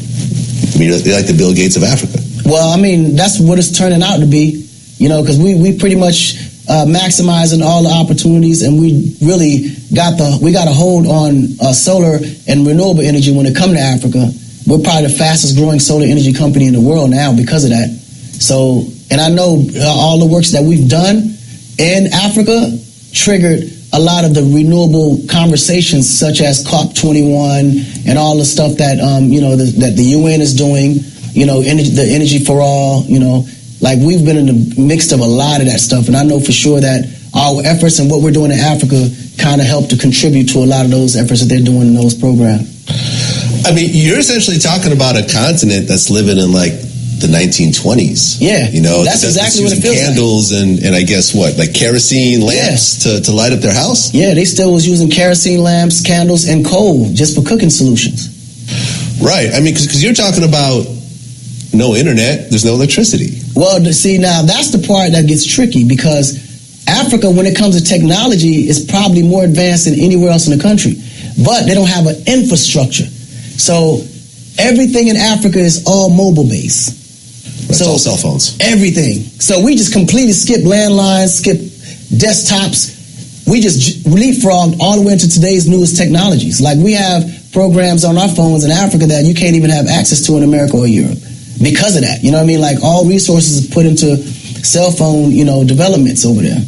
I mean, they're like the Bill Gates of Africa. Well, I mean, that's what it's turning out to be, you know, because we pretty much maximizing all the opportunities, and we really got a hold on solar and renewable energy when it comes to Africa. We're probably the fastest growing solar energy company in the world now because of that. So, and I know all the works that we've done in Africa triggered a lot of the renewable conversations, such as COP21 and all the stuff that you know that the UN is doing. You know, the energy for all. You know, like we've been in the mix of a lot of that stuff, and I know for sure that our efforts and what we're doing in Africa kind of help to contribute to a lot of those efforts that they're doing in those programs. I mean, you're essentially talking about a continent that's living in like the 1920s. Yeah, you know, that's exactly what it feels candles like. and I guess what, like kerosene lamps to light up their house. Yeah, they still was using kerosene lamps, candles, and coal just for cooking solutions. Right. I mean, because you're talking about no internet, there's no electricity. Well, see, now that's the part that gets tricky, because Africa, when it comes to technology, is probably more advanced than anywhere else in the country, but they don't have an infrastructure. So everything in Africa is all mobile based. It's all cell phones. Everything. So we just completely skip landlines, skip desktops. We just leapfrogged all the way into today's newest technologies. Like, we have programs on our phones in Africa that you can't even have access to in America or Europe because of that. You know what I mean? Like, all resources are put into cell phone, you know, developments over there.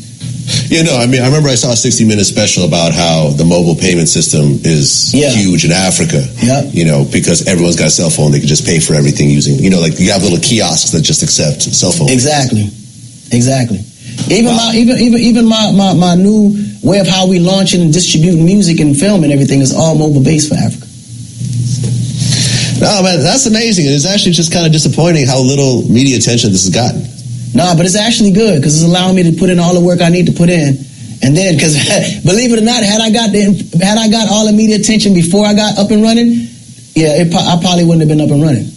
You know, I mean, I remember I saw a 60-minute special about how the mobile payment system is huge in Africa. Yeah. You know, because everyone's got a cell phone, they can just pay for everything using, you know, like you have little kiosks that just accept cell phones. Exactly. Even my new way of how we launching and distributing music and film and everything is all mobile based for Africa. No, man, that's amazing. And it's actually just kind of disappointing how little media attention this has gotten. No, but it's actually good, because it's allowing me to put in all the work I need to put in. And then, because believe it or not, had I got all the media attention before I got up and running, I probably wouldn't have been up and running.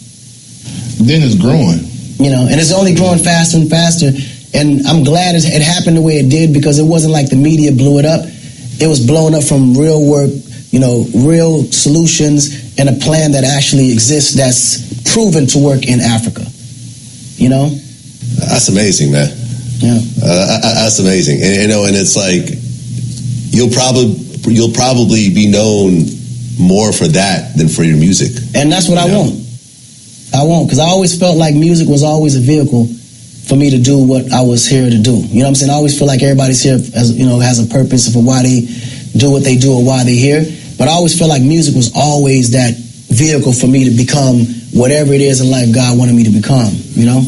Then it's growing. You know, and it's only growing faster and faster. And I'm glad it happened the way it did, because it wasn't like the media blew it up. It was blown up from real work, you know, real solutions, and a plan that actually exists that's proven to work in Africa. You know? That's amazing, man. Yeah, that's amazing. And, you know, and it's like you'll probably be known more for that than for your music. And that's what I want. Because I always felt like music was always a vehicle for me to do what I was here to do. You know what I'm saying? I always feel like everybody's here, has a purpose for why they do what they do or why they're here. But I always felt like music was always that vehicle for me to become whatever it is in life God wanted me to become. You know?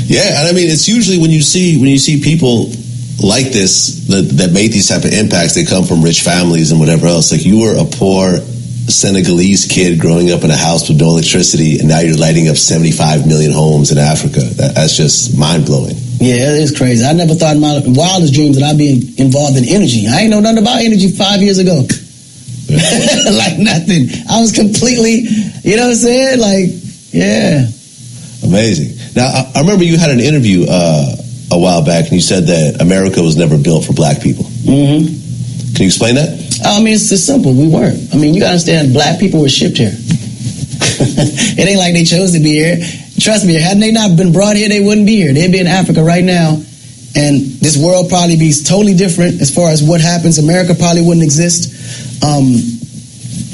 Yeah, and I mean, it's usually when you see people like this that make these type of impacts, they come from rich families and whatever else. Like, you were a poor Senegalese kid growing up in a house with no electricity, and now you're lighting up 75 million homes in Africa. That's just mind-blowing. Yeah, it is crazy. I never thought in my wildest dreams that I'd be involved in energy. I ain't know nothing about energy 5 years ago. Yeah. Like nothing. I was completely, you know what I'm saying? Like, yeah. Amazing. Now, I remember you had an interview a while back, and you said that America was never built for black people. Mm-hmm. Can you explain that? I mean, it's just simple. We weren't. I mean, you got to understand, black people were shipped here. It ain't like they chose to be here. Trust me, hadn't they not been brought here, they wouldn't be here. They'd be in Africa right now, and this world probably be totally different as far as what happens. America probably wouldn't exist.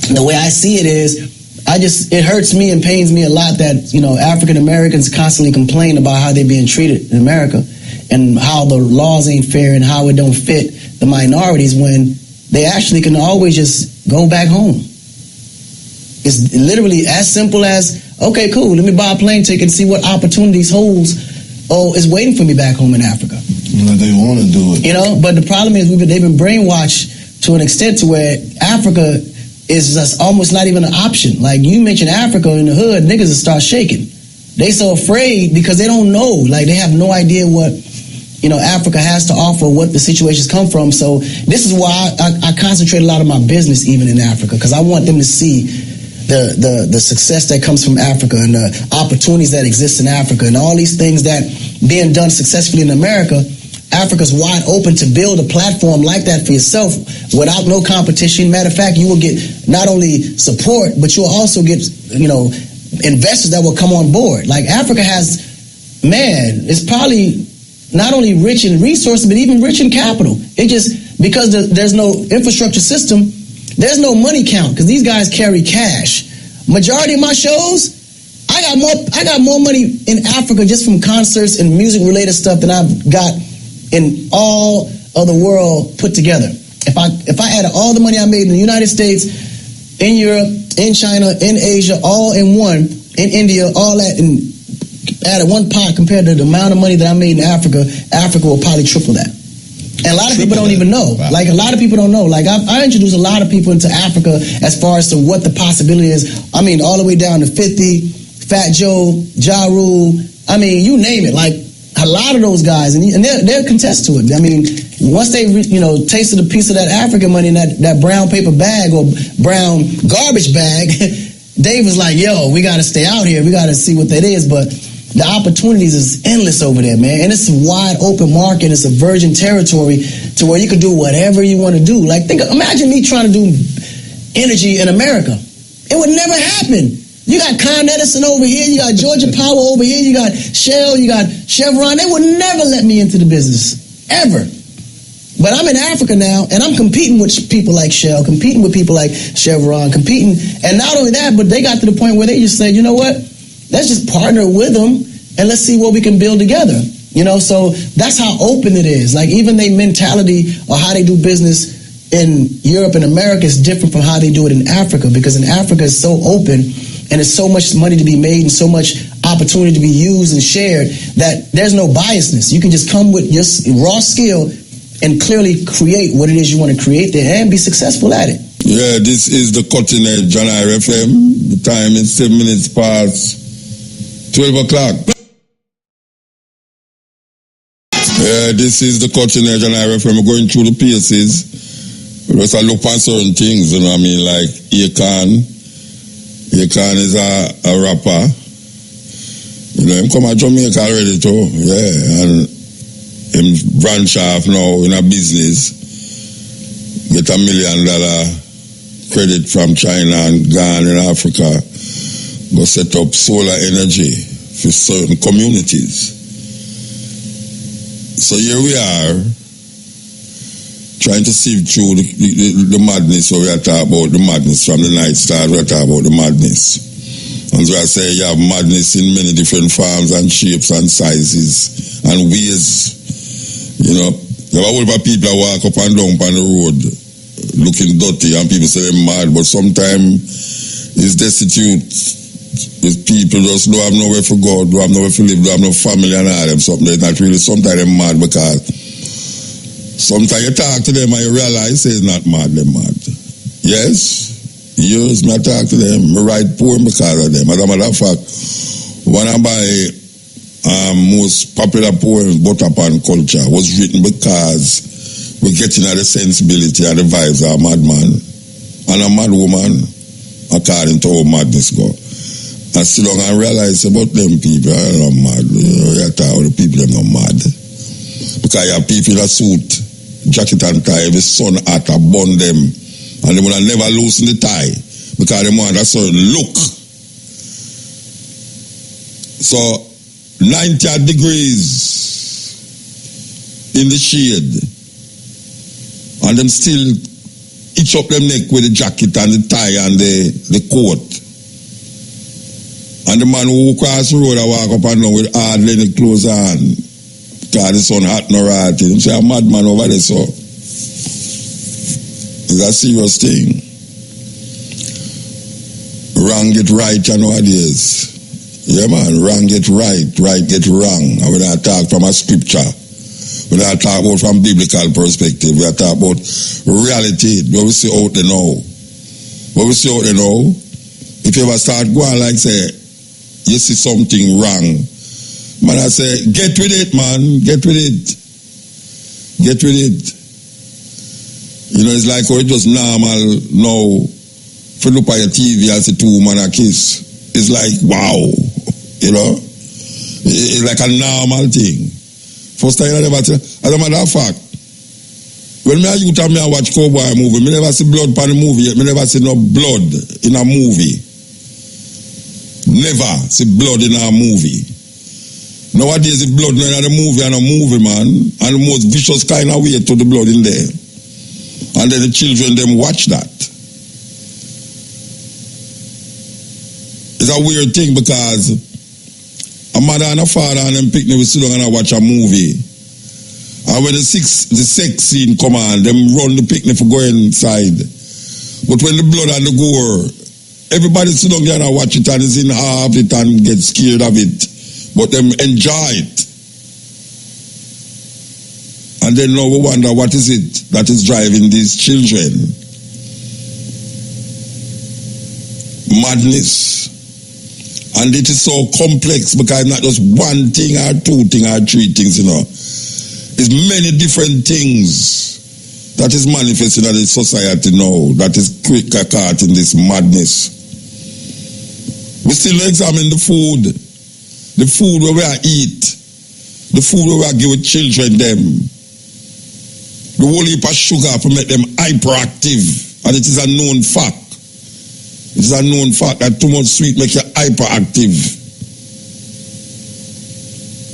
The way I see it is, it hurts me and pains me a lot that, you know, African Americans constantly complain about how they're being treated in America and how the laws ain't fair and how it don't fit the minorities, when they actually can always just go back home. It's literally as simple as, okay, cool, let me buy a plane ticket and see what opportunities is waiting for me back home in Africa. You know, they want to do it. You know, but the problem is they've been brainwashed to an extent to where Africa is just almost not even an option. Like, you mention Africa in the hood, niggas will start shaking. They so afraid because they don't know. Like, they have no idea what, you know, Africa has to offer, what the situations come from. So this is why I concentrate a lot of my business even in Africa, because I want them to see the success that comes from Africa and the opportunities that exist in Africa and all these things that being done successfully in America, Africa's wide open to build a platform like that for yourself without no competition. Matter of fact, you will get not only support, but you'll also get, investors that will come on board. Like Africa has, it's probably not only rich in resources, but even rich in capital. It just, because there's no infrastructure system, there's no money count, because these guys carry cash. Majority of my shows, I got more money in Africa just from concerts and music-related stuff than I've got in all of the world put together. If I added all the money I made in the United States, in Europe, in China, in Asia, all in one, in India, all that, and added one pot compared to the amount of money that I made in Africa, Africa will probably triple that. And a lot of people don't even know. Wow. Like, a lot of people don't know. Like, I introduced a lot of people into Africa as far as to what the possibility is. I mean, all the way down to 50, Fat Joe, Ja Rule. I mean, you name it. Like, a lot of those guys, and they'll contest to it. I mean, once they, tasted a piece of that African money in that brown paper bag or brown garbage bag, Dave was like, yo, we got to stay out here. We got to see what that is. But the opportunities is endless over there, man. And it's a wide open market. It's a virgin territory to where you can do whatever you want to do. Like, imagine me trying to do energy in America. It would never happen. You got Con Edison over here, you got Georgia Power over here, you got Shell, you got Chevron. They would never let me into the business, ever. But I'm in Africa now, and I'm competing with people like Shell, competing with people like Chevron, competing. And not only that, but they got to the point where they just said, you know what? Let's just partner with them, and let's see what we can build together. So that's how open it is. Like, even their mentality or how they do business in Europe and America is different from how they do it in Africa, because in Africa it's so open, and there's so much money to be made and so much opportunity to be used and shared that there's no biasness. You can just come with your raw skill and clearly create what it is you want to create there and be successful at it. Yeah, this is the Cutting Edge on IRFM. The time is 7 minutes past 12 o'clock. Yeah, this is the Cutting Edge on IRFM. We're going through the paces. Just I look at certain things, like Akon. Akon is a rapper. Him come to Jamaica already too. Yeah, and him branch off now in a business. Get $1 million credit from China and gone in Africa. Go set up solar energy for certain communities. So here we are, trying to sieve through the madness. So we are talking about the madness from the night start. We are talking about the madness. And so I say you have madness in many different forms and shapes and sizes and ways. You have a whole lot of people that walk up and down on the road looking dirty, and people say they're mad, but sometimes it's destitute. It's people just don't have nowhere to go, don't have nowhere to live, don't have no family and all them. Something that's not really, sometimes they're mad because sometimes you talk to them and you realize it's not mad, they're mad. Yes, years me I talk to them, I write poem because of them. As a matter of fact, one of my most popular poems, Butter Pan Culture, was written because we're getting at the sensibility and the vibes of a madman and a mad woman, according to how madness go. I sit down and realize about them people, they're not mad. You talk about the people, they're not mad. Because you have people in a suit, jacket and tie, the sun hot, burn them, and they will never loosen the tie because they want a certain look. So 90 degrees in the shade, and them still itch up them neck with the jacket and the tie and the coat. And the man who cross the road and walk up and down with hard linen clothes on, because the sun hot no right. Him say a madman over there, so it's a serious thing. Wrong get right nowadays. Yeah, man, wrong get right, right get wrong. And when I talk from a scripture, when I talk about from biblical perspective, we talk about reality, what we see out there now. What we see out there now, if you ever start going like say, you see something wrong, man, I say, get with it, man, get with it. Get with it. It's like how it's just normal now if you look at your TV and see two women a kiss, it's like, wow, you know? It's like a normal thing. First time I never tell, as a matter of fact, when me a youth and me a watch cowboy movie, me never see blood pan the movie yet, me never see no blood in a movie. Never see blood in a movie. Nowadays the blood in a movie and a movie, man, and the most vicious kind of way to the blood in there. And then the children, them watch that. It's a weird thing because a mother and a father and them picnic will sit down and watch a movie. And when the sex scene come on, them run the picnic for going inside. But when the blood and the gore, everybody sit down and watch it and is in awe of it and get scared of it. But them enjoy it. And then now we wonder what is it that is driving these children. Madness. And it is so complex because not just one thing or two things or three things, you know. It's many different things that is manifesting in the society now that is caught in this madness. We still examine the food where we eat, the food where we give children them. The whole heap of sugar to make them hyperactive, and it is a known fact. It is a known fact that too much sweet make you hyperactive.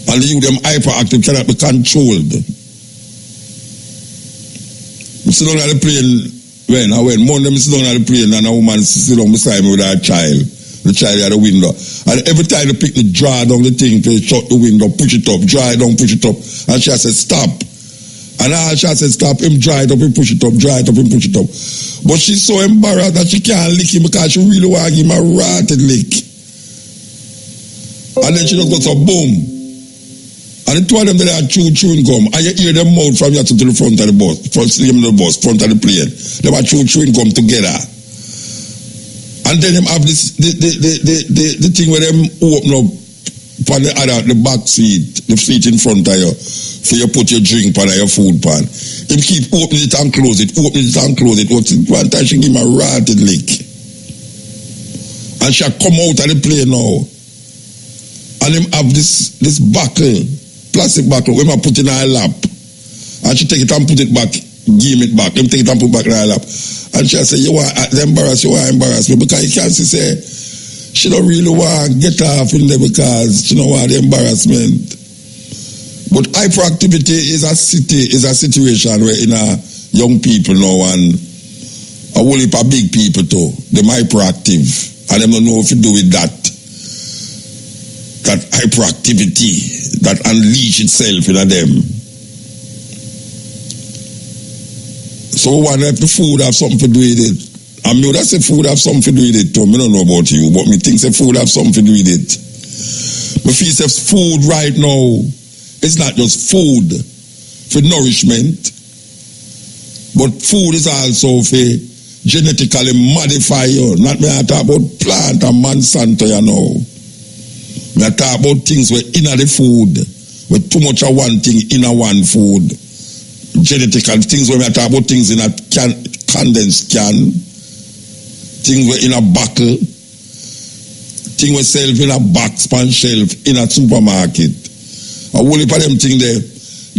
And you them hyperactive cannot be controlled. We sit down at the plane, when Monday I sit down at the plane and a woman sit down beside me with her child. The child at the window. And every time the picnic draw down the thing to shut the window, push it up, dry it down, push it up. And she said, stop. And she said, stop, him dry it up, him push it up, dry it up, him push it up. But she's so embarrassed that she can't lick him because she really want to give him a rotten lick. And then she just goes, so boom. And the two of them they are chewing gum, and you hear them mouth from here to the front of the bus, front of the plane. They are chewing gum together. And then them have this the thing where them open up for the back seat, the seat in front of you, for you put your drink pan or your food pan. Him keep opening it and close it, opening it and close it. One time she give him a rotten lick. And she come out of the plane now. And him have this buckle, plastic buckle, when I put in her lap. And she take it and put it back, give it back. Him take it and put it back in her lap. And she say, you want to embarrass me. Because you can't say, she don't really want to get off in there because she don't want the embarrassment. But hyperactivity is a situation where young people now and a whole heap of big people too, them hyperactive. And them don't know what to do with that. That hyperactivity that unleash itself in them. So we wonder if the food have something to do with it. I mean, that's the food have something to do with it too. I don't know about you, but me think the food have something to do with it. Me feel that food right now, it's not just food for nourishment, but food is also for genetically modify you. Not me I talk about plant and Monsanto, you know. Me I talk about things where in the food, with too much of one thing in a one food. Genetical things where we talk about things in a condensed can, things where in a bottle, things where sell in a box pan shelf in a supermarket. A whole heap of them things there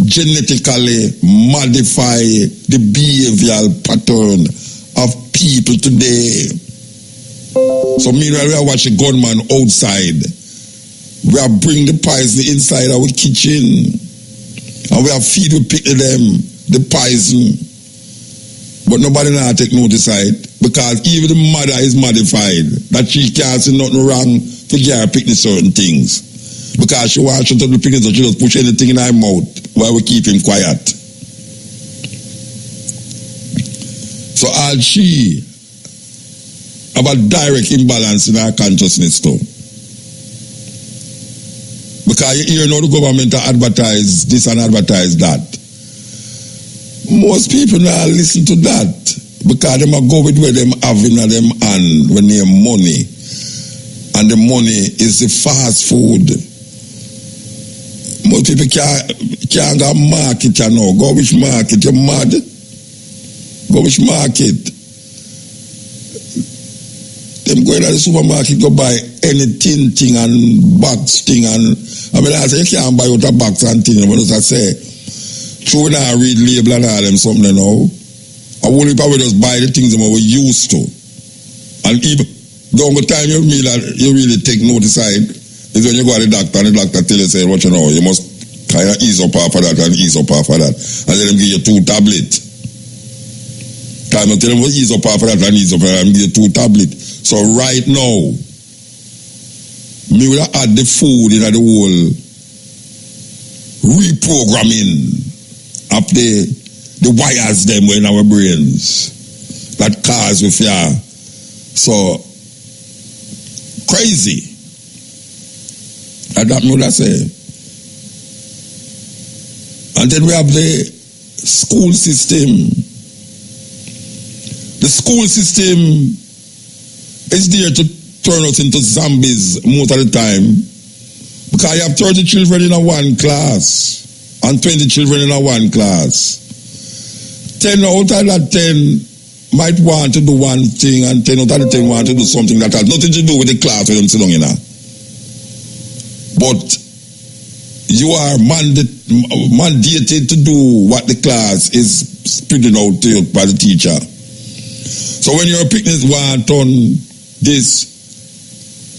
genetically modify the behavioral pattern of people today. So meanwhile we are watching gunman outside, we are bring the poison inside our kitchen. And we have feed we pick them the poison. But nobody now take notice of it. Because even the mother is modified. That she can't see nothing wrong to get her pick certain things. Because she wants to pick it, so she just push anything in her mouth while we keep him quiet. So all she have a direct imbalance in her consciousness too. Because you hear now the government advertise this and advertise that. Most people now listen to that because they might go with where them having them hand when they have money. And the money is the fast food. Most people can't go market, you know. Go which market? You're mad? Go which market? them go in the supermarket, go buy anything thing and box thing and I mean I say you can't buy out a box and thing, but as I say, through now read label and all them something now. I won't probably just buy the things that we're used to. And even during the time you really take notice side is when you go to the doctor and the doctor tell you say, what you know, you must kind of ease up half of that and ease up half of that. And then them give you 2 tablets. Time you tell them ease up half of that and ease up half of that and give you 2 tablets. So right now, me will add the food in the whole reprogramming of the wires them in our brains that cause with fear. So crazy. And that me would say. And then we have the school system. The school system is there to turn us into zombies most of the time. Because you have 30 children in a one class and 20 children in a one class. 10 out of that 10 might want to do one thing and 10 out of the 10 want to do something that has nothing to do with the class where them sit down in. But you are mandated to do what the class is spitting out to you by the teacher. So when you're picking one turn this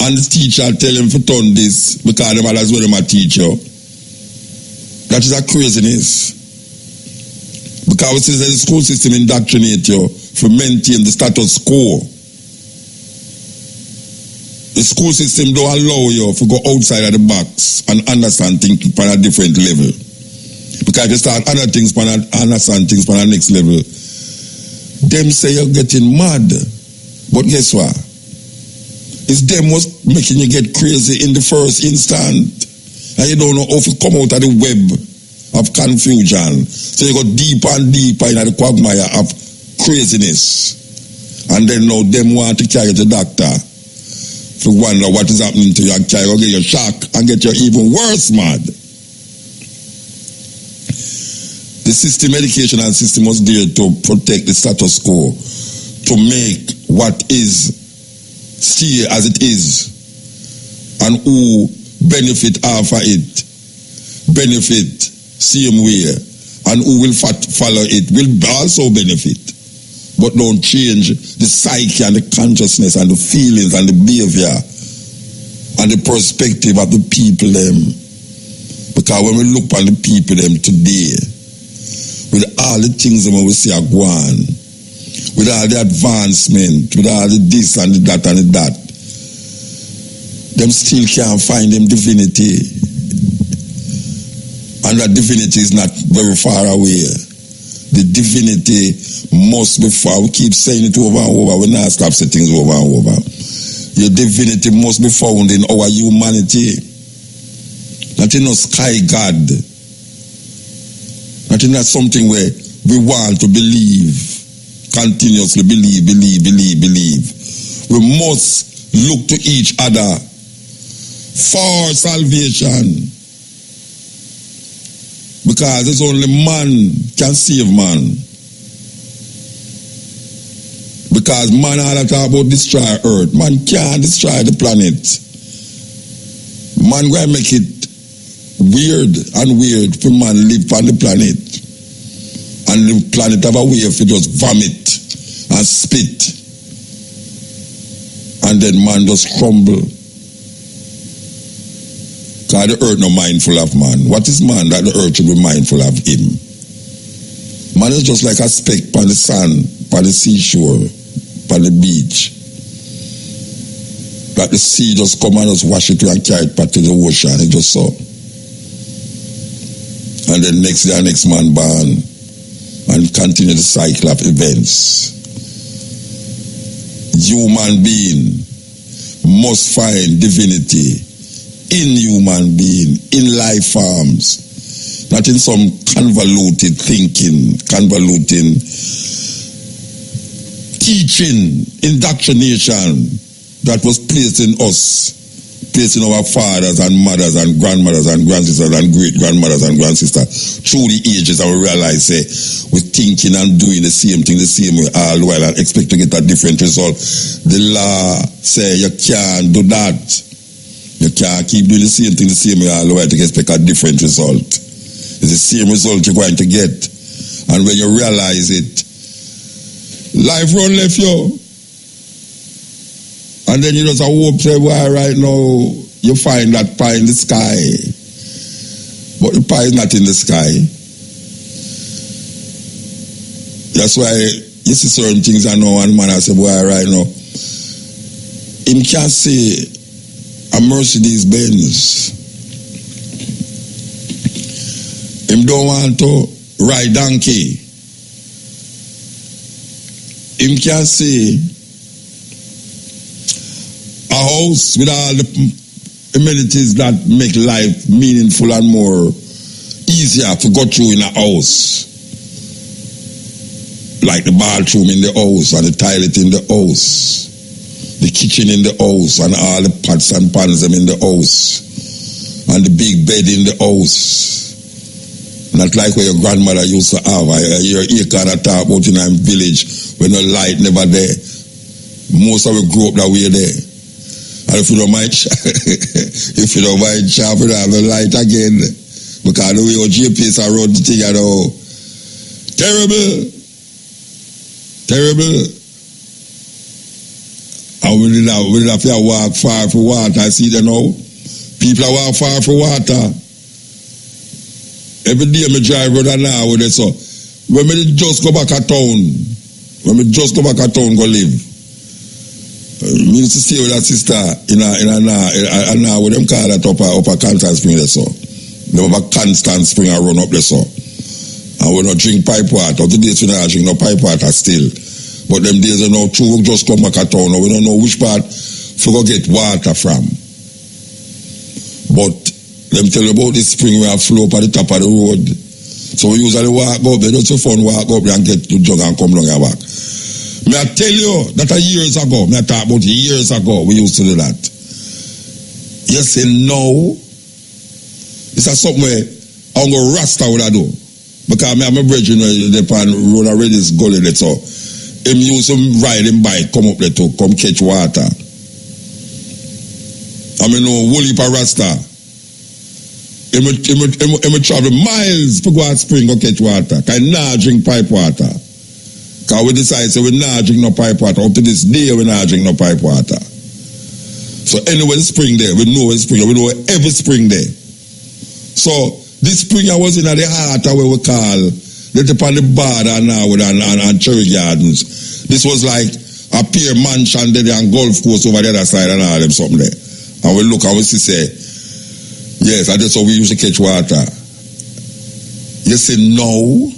and the teacher tell him to turn this because the mother's where they teach you, that is a craziness. Because it says the school system indoctrinate you to maintain the status quo. The school system don't allow you to go outside of the box and understand things on a different level. Because if you start other things and understand things on the next level, them say you're getting mad. But guess what? It's them what's making you get crazy in the first instant. And you don't know how to come out of the web of confusion. So you go deeper and deeper in the quagmire of craziness. And then now them want to carry the doctor to wonder what is happening to you and carry get you shock and get you even worse mad. The system, education and system was there to protect the status quo, to make what is stay as it is, and who benefit after it, benefit same way, and who will follow it will also benefit. But don't change the psyche and the consciousness and the feelings and the behavior and the perspective of the people them. Because when we look at the people them today, with all the things that we see are going, with all the advancement, with all the this and the that and the that, them still can't find them divinity. And that divinity is not very far away. The divinity must be found. We keep saying it over and over. We not stop saying things over and over. Your divinity must be found in our humanity. Not in a sky God. Not in something where we want to believe. Continuously believe. We must look to each other for salvation. Because it's only man can save man. Because man all talk about destroy earth. Man can't destroy the planet. Man going to make it weird for man live on the planet. And the planet have a way of just vomit and spit. And then man just crumble. Because the earth not mindful of man. What is man that the earth should be mindful of him? Man is just like a speck on the sand, on the seashore, on the beach. That the sea just come and just wash it and carry it back to the ocean. It just so. And then next day, next man born and continue the cycle of events. Human being must find divinity in human being, in life forms, not in some convoluted thinking, convoluting teaching, indoctrination that was placed in us placing our fathers and mothers and grandmothers and grandsisters and great-grandmothers and grandsisters through the ages, and we realize we're thinking and doing the same thing the same way all the while and expect to get a different result. The law say you can't do that. You can't keep doing the same thing the same way all the while to expect a different result. It's the same result you're going to get. And when you realize it, life run left you. And then you just hope why right now you find that pie in the sky. But the pie is not in the sky. That's why you see certain things I know, and man I say, boy, right now, him can't say a Mercedes Benz. Him don't want to ride donkey. Him can't say a house with all the amenities that make life meaningful and more easier to go through in a house. Like the bathroom in the house and the toilet in the house, the kitchen in the house and all the pots and pans them in the house, and the big bed in the house. Not like where your grandmother used to have. Your acre that talk about in a village when the light never there. Most of it grew up that way there. And if you don't mind, if you don't mind, sharp it have a light again. Because the way your GPS around the thing, you know, terrible. And we didn't have to walk far for water. I see them now. People are walk far for water. Every day I drive around now with it. So when I just go back to town, go live. I used to stay with that sister in a what them call that upper Constant Spring there, so. They have a Constant Spring and run up there, so. And we don't drink pipe water. Up to days we don't drink no pipe water still. But them days you know, true, we just come back at town. We don't know which part we go get water from. But them tell you about this spring where I flow up at the top of the road. So we usually walk up there, just for fun, walk up there and get to jug and come down your back. May I tell you that years ago, we used to do that. You say no. It's a something where I'm going to rasta what I do. Because I have my brethren on road already is gully there, so him used to ride him bike, come up there to come catch water. I mean, no, woolly pa rasta. Him travel miles to go out spring go catch water. Because he not drink pipe water. Because we decide we not drink no pipe water. Up to this day, we not drink no pipe water. So anyway, the spring there, we know the spring, we know every spring there. So this spring I was in at the heart of where we call the upon the border now and Cherry Gardens. This was like a pier mansion there and golf course over the other side and all them something there. And we look and we see say, yes, and that's how we used to catch water. You say no.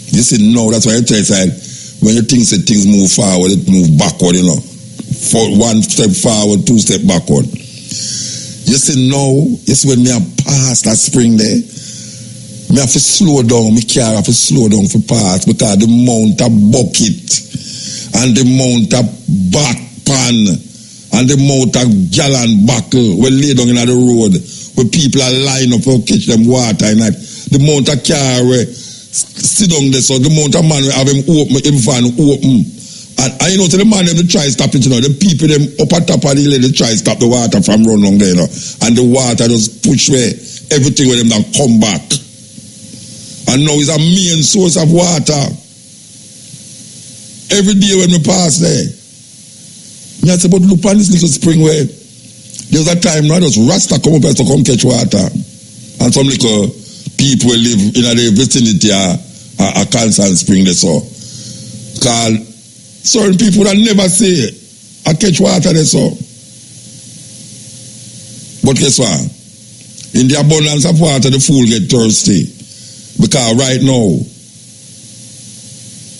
You say no, that's why you tell you, when you think that things move forward, it move backward, you know. For 1 step forward, 2 step backward. You say no, it's when me pass that spring there. Me have to slow down, my car have to slow down for pass because the amount of bucket and the amount of back pan and the amount of gallon buckle we lay down in the road where people are lying up to catch them water and the amount of car where sit down there, so the amount of man have him open, him van open. And you know, to the man them they try stop it, you know, the people them up at top of the hill, they try stop the water from run along there, you know. And the water just push away everything with them that come back. And now it's a main source of water. Every day when we pass there. Me I say, but look on this little spring where there's a time now just Rasta come up here to come catch water. And some little people live in the vicinity of Constant Spring there, so. Because certain people that never say I catch water there, so. But guess what? In the abundance of water, the fool get thirsty. Because right now,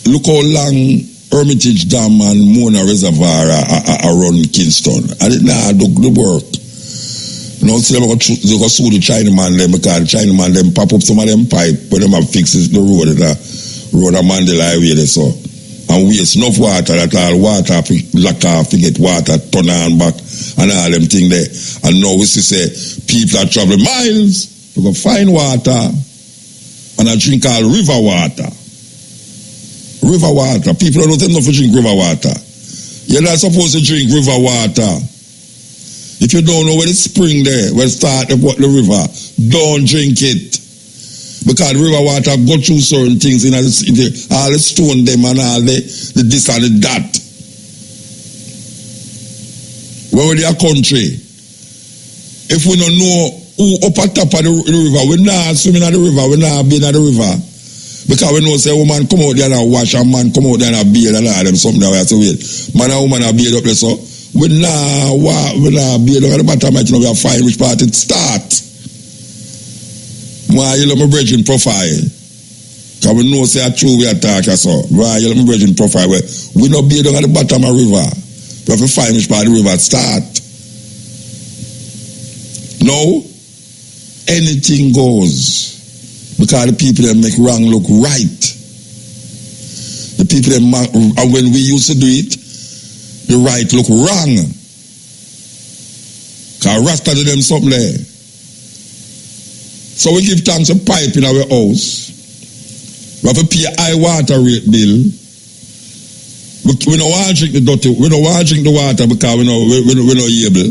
look how long Hermitage Dam and Mona Reservoir are around Kingston. And it now do the work. Now, see them go sue the Chinaman them because the Chinaman them pop up some of them pipe when them have fixes the road in the road of Mandela Highway there, so. And waste enough water that all water lack off to get water turn on back and all them thing there. And now we see say people are traveling miles to go find water and a drink all river water. River water. People don't know to drink river water. You're not supposed to drink river water. If you don't know where the spring there, where it start the river, don't drink it. Because river water go through certain things in all the stone them and all the this and the that. When we're their country, if we don't know who up at top of the river, we're not swimming at the river, we're not being at the river. Because we know say woman come out there and wash and man come out there and bathe and all them something that we have to wait. Man and woman are bathe up there, so we not bathe up at the bottom, you know, we have find which part it start. Why you love my bridging profile? Because we know say true we attack us so. Why you love my bridging profile? We not bathe up at the bottom of the river. We have to find which part of the river start. No, anything goes. Because the people that make wrong look right. The people that and when we used to do it, the right look wrong. Because Rasta do them something there. So we give thanks to pipe in our house. We have to pay a high water rate bill. We don't want to drink the dirty. We don't want to drink the water because we're not able.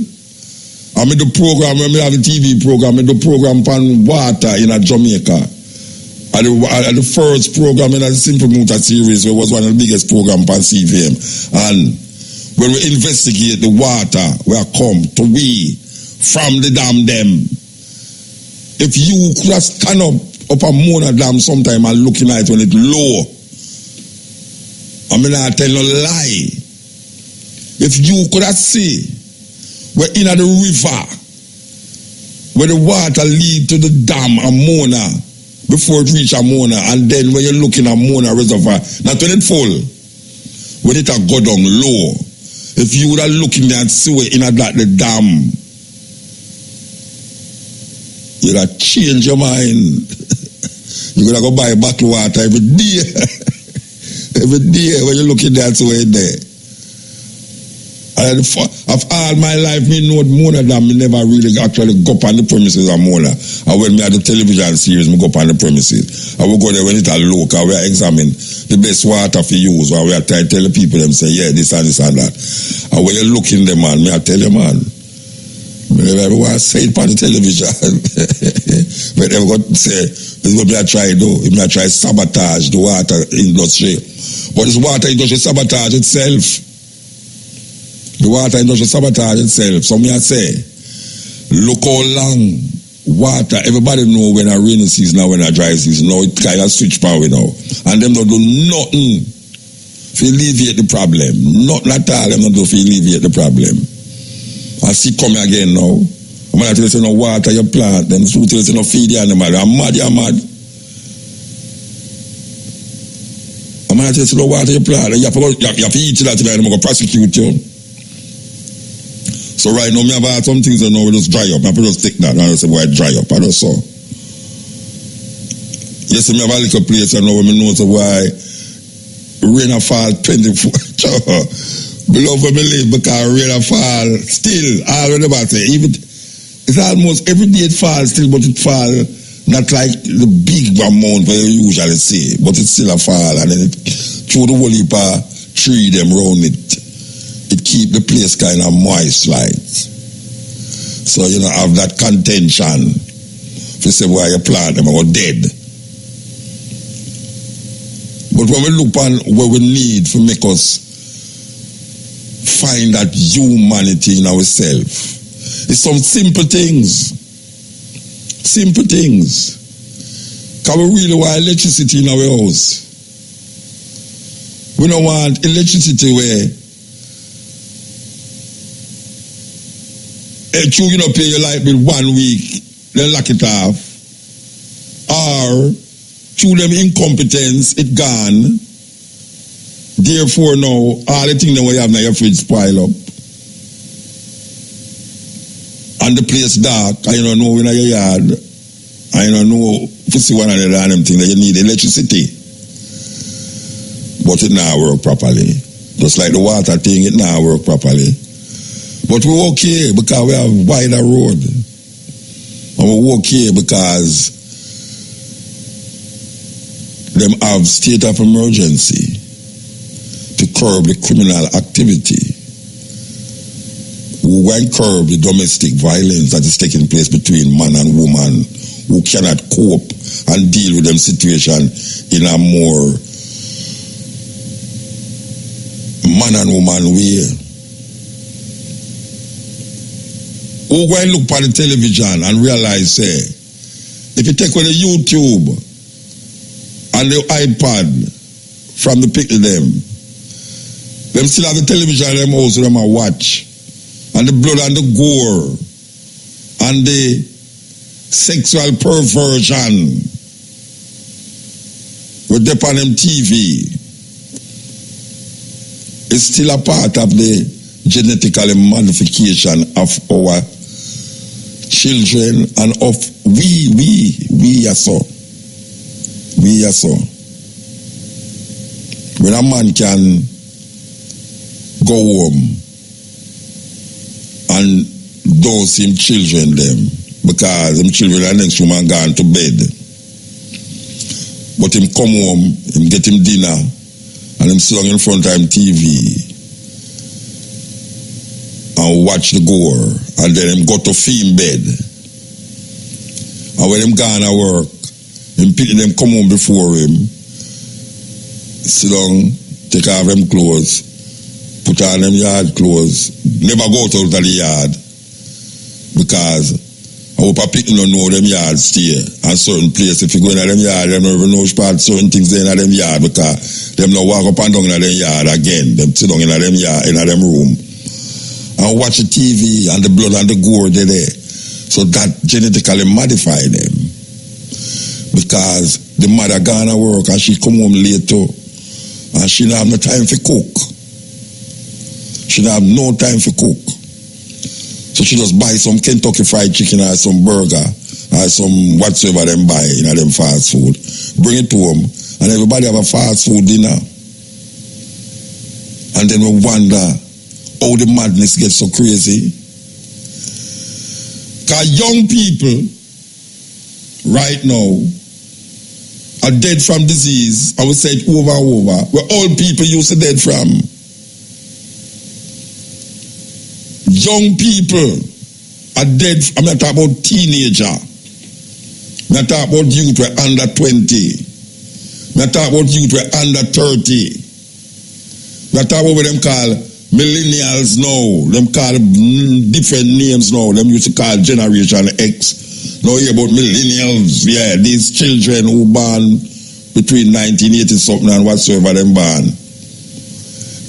I made the program, when we have a TV program, I made the program on water in Jamaica. And the first program in the Simple Muta series, it was one of the biggest programs on CVM. And when we investigate the water, we come to we from the dam them. If you could have stand up a Mona dam sometime and looking at it when it's low, I mean, I tell no lie. If you could have seen, we're in the river where the water lead to the dam Mona before it reach Mona, and then when you're looking at Mona Reservoir, not when it full, when it go down low. If you would have looking there and see where in the dam, you'd have change your mind. You're gonna go buy bottled water every day. Every day when you're looking there and see where it's there. Of all my life, me know Mona Dam, me never really actually go up on the premises of Mona. And when me had the television series, me go up on the premises. I will go there when it's a local, we are examine the best water for use, or we are trying to tell the people them say, yeah, this and this and that. And when you look in them, man, me I tell you, man, me never want to say it on the television. But they got to say, this is what me I try to do. Me I try to sabotage the water industry. But this water industry sabotage itself. The water industry sabotage itself. So me I say, look how long water, everybody know when a rainy season or when a dry season. Now it kind of switch power now. And them don't do nothing to alleviate the problem. Nothing at all them don't do to alleviate the problem. I see come again now. I'm going to tell you no water your plant, then so tell you no feed the animal. I'm mad, you're mad. I'm going to tell you no water your plant, you have to eat that and I'm going to prosecute you. So right now, me have some things that now we just dry up. I just take that and I say, why dry up? I don't saw. Yes, me have a little place and now we know why rain a fall 24. Below for me live because rain a fall still. All the about say, even it's almost every day it falls still, but it fall not like the big amount where you usually see, but it's still a fall and then it through the whole heap of tree them round it. It keep the place kind of moist like. So you know have that contention. If you say why you plant them are dead. But when we look on what we need to make us find that humanity in ourselves, it's some simple things. Simple things. Because we really want electricity in our house. We don't want electricity where you know, pay your light bill 1 week, then lock it off. Or through them incompetence, it gone. Therefore now, all the things that we have now your fridge spoil up. And the place dark, and you don't know in your yard, and you don't know if you see one of the random thing that you need electricity. But it not work properly. Just like the water thing, it not work properly. But But we walk here because we have wider road. And we walk here because them have state of emergency to curb the criminal activity. We won't curb the domestic violence that is taking place between man and woman who cannot cope and deal with them situation in a more man and woman way. Who go and look at the television and realize, say, if you take away the YouTube and the iPad from the people them still have the television in them house them a watch. And the blood and the gore and the sexual perversion with them on them TV is still a part of the genetically modification of our children and of we are so. We are so. When a man can go home and dose him children them because them children are next woman gone to bed. But him come home, him get him dinner, and him sit down in front of him TV and watch the gore, and then him go to film bed. And when him gone at work, him picking them come home before him, sit down, take off them clothes, put on them yard clothes, never go out of the yard because I hope a people don't know them yard stay and certain place. If you go in them yard, them don't even know which part certain things in them yard because them not walk up and down in them yard again. Them sit down in them yard, in them room and watch the TV and the blood and the gore they there. So that genetically modify them because the mother gone to work and she come home late too and she don't have no time for cook. She don't have no time for cook. So she just buy some Kentucky Fried Chicken or some burger or some whatsoever them buy in them fast food. Bring it to them and everybody have a fast food dinner. And then we wonder how the madness gets so crazy. Because young people right now are dead from disease. I would say it over and over. Where old people used to dead from. Young people are dead. I'm not talking about teenager. I'm not talking about youth who are under 20. I'm not talking about youth who are under 30. I'm not talking about what them call millennials now. Them call different names now. Them used to call Generation X. Now hear about millennials. Yeah, these children who born between 1980 something and whatsoever them born.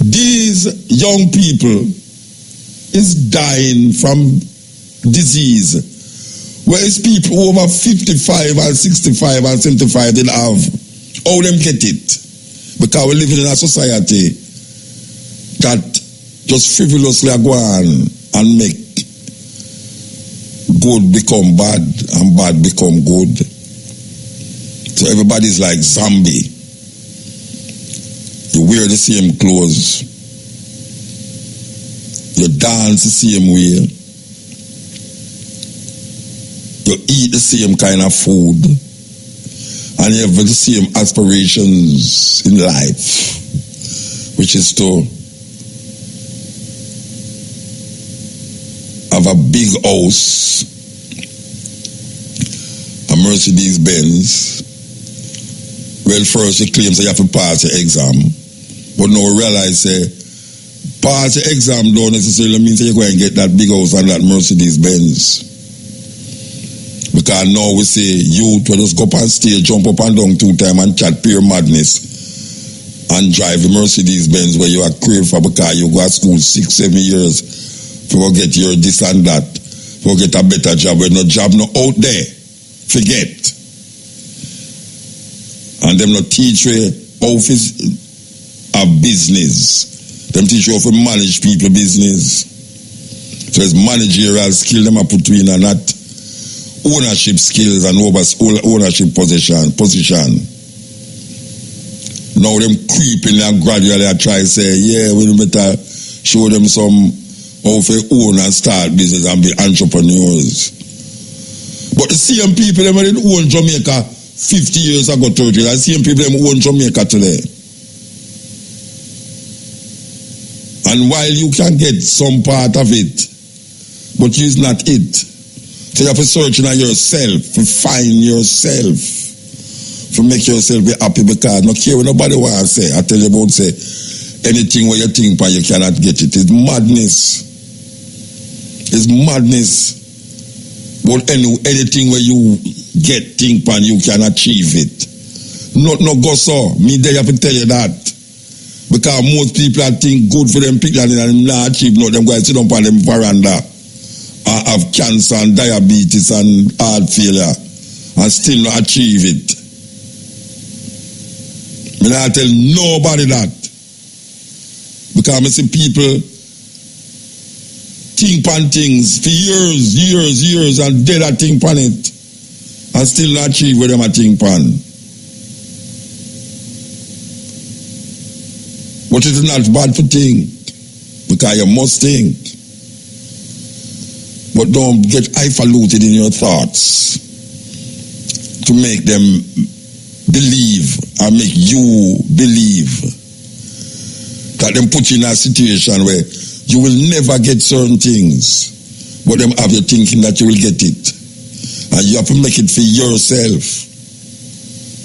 These young people is dying from disease. Whereas people over 55 and 65 and 75 didn't have. How them get it? Because we're living in a society that just frivolously go on and make good become bad and bad become good. So everybody's like zombie. You wear the same clothes. You dance the same way. You eat the same kind of food. And you have the same aspirations in life, which is to have a big house, a Mercedes Benz. Well, first you claim that you have to pass the exam, but now realize pass the exam don't necessarily mean that you're going to get that big house and that Mercedes Benz. Because now we say youth will just go up on stage, jump up and down 2 times and chat pure madness and drive the Mercedes Benz where you are crave for because you go to school 6-7 years for get your this and that, for get a better job where no job no out there. Forget. And them not teach you how to have business. Them teach you how to manage people business. So it's managerial skill them are put in and not ownership skills and ownership position. Now them creeping and gradually I try to say, yeah, we better show them some how to own and start business and be entrepreneurs. But the same people them did own Jamaica 50 years ago, 30 years, the same people them own Jamaica today. And while you can get some part of it, but it's not it. So you have to search in yourself, to find yourself, to make yourself be happy, because no care what nobody wants to say. I tell you about say anything where you think but you cannot get it. It's madness. It's madness. But anything where you get think and you can achieve it. No go so. Me there have to tell you that. Because most people think good for them people and not achieve no, them go and sit down on them veranda and have cancer and diabetes and heart failure and still not achieve it. Me not tell nobody that. Because I see people think on things for years and dead a think on it and still not achieve what them a think on. But it is not bad to think, because you must think. But don't get highfalutin in your thoughts to make them believe and make you believe that them put you in a situation where you will never get certain things, but them have you thinking that you will get it. And you have to make it for yourself.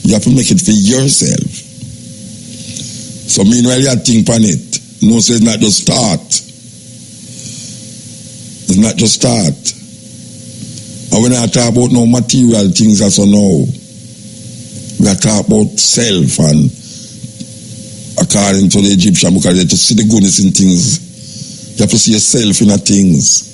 You have to make it for yourself. So meanwhile you think on it. No, so it's not just start. It's not just start. And when I talk about no material things as I know, we are talking about self, and according to the Egyptian book, to see the goodness in things, you have to see yourself in things.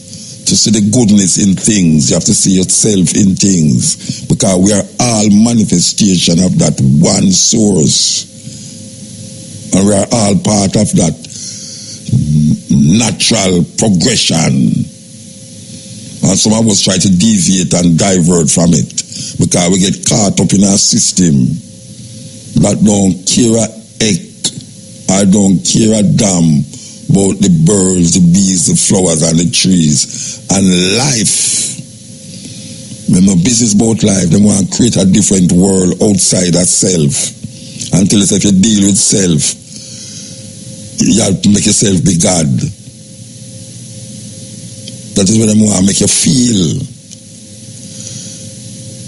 To see the goodness in things, you have to see yourself in things. Because we are all manifestation of that one source. And we are all part of that natural progression. And some of us try to deviate and divert from it because we get caught up in our system that don't care a heck, I don't care a damn about the birds, the bees, the flowers and the trees and life. Remember, business about life, they want to create a different world outside of self. Until if you deal with self, you have to make yourself be God. That is what they want to make you feel.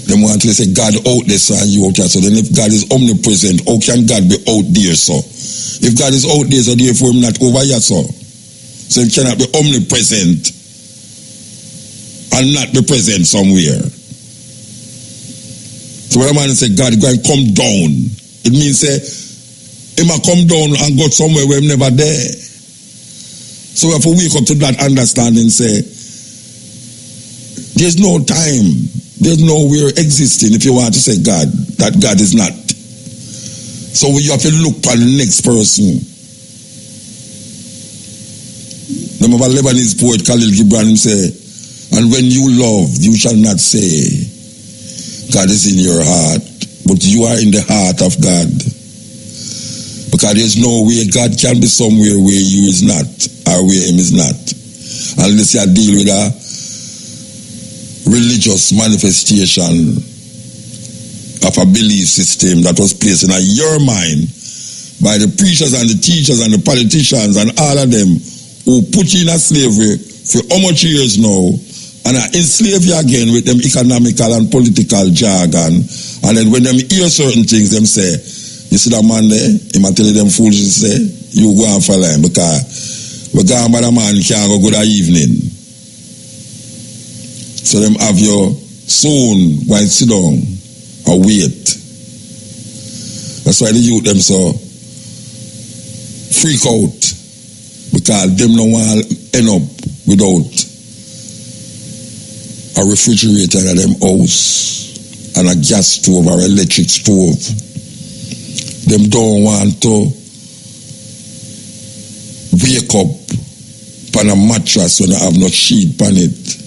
They want to say God out there, so and you out there. So then if God is omnipresent, how can God be out there, so? If God is out there, so therefore him not over here, so. So he cannot be omnipresent and not be present somewhere. So when a man say God go and come down, it means say he might come down and go somewhere where he's never there. So we have to wake up to that understanding, say there's no time, there's nowhere existing if you want to say God, that God is not. So you have to look for the next person. Remember Lebanese poet Khalil Gibran say, and when you love, you shall not say God is in your heart, but you are in the heart of God. Because there's no way God can be somewhere where you is not, or where him is not. Unless you deal with a religious manifestation of a belief system that was placed in your mind by the preachers and the teachers and the politicians and all of them who put you in a slavery for how much years now, and are enslave you again with them economical and political jargon. And then when them hear certain things, them say, you see that man there, he might tell them fools, say, you go on for line because we go on by the man can't go good evening. So them have your soon while sit down or wait. That's why the youth them so freak out, because them no want to end up without a refrigerator at them house and a gas stove or electric stove. Them don't want to wake up on a mattress when I have no sheet on it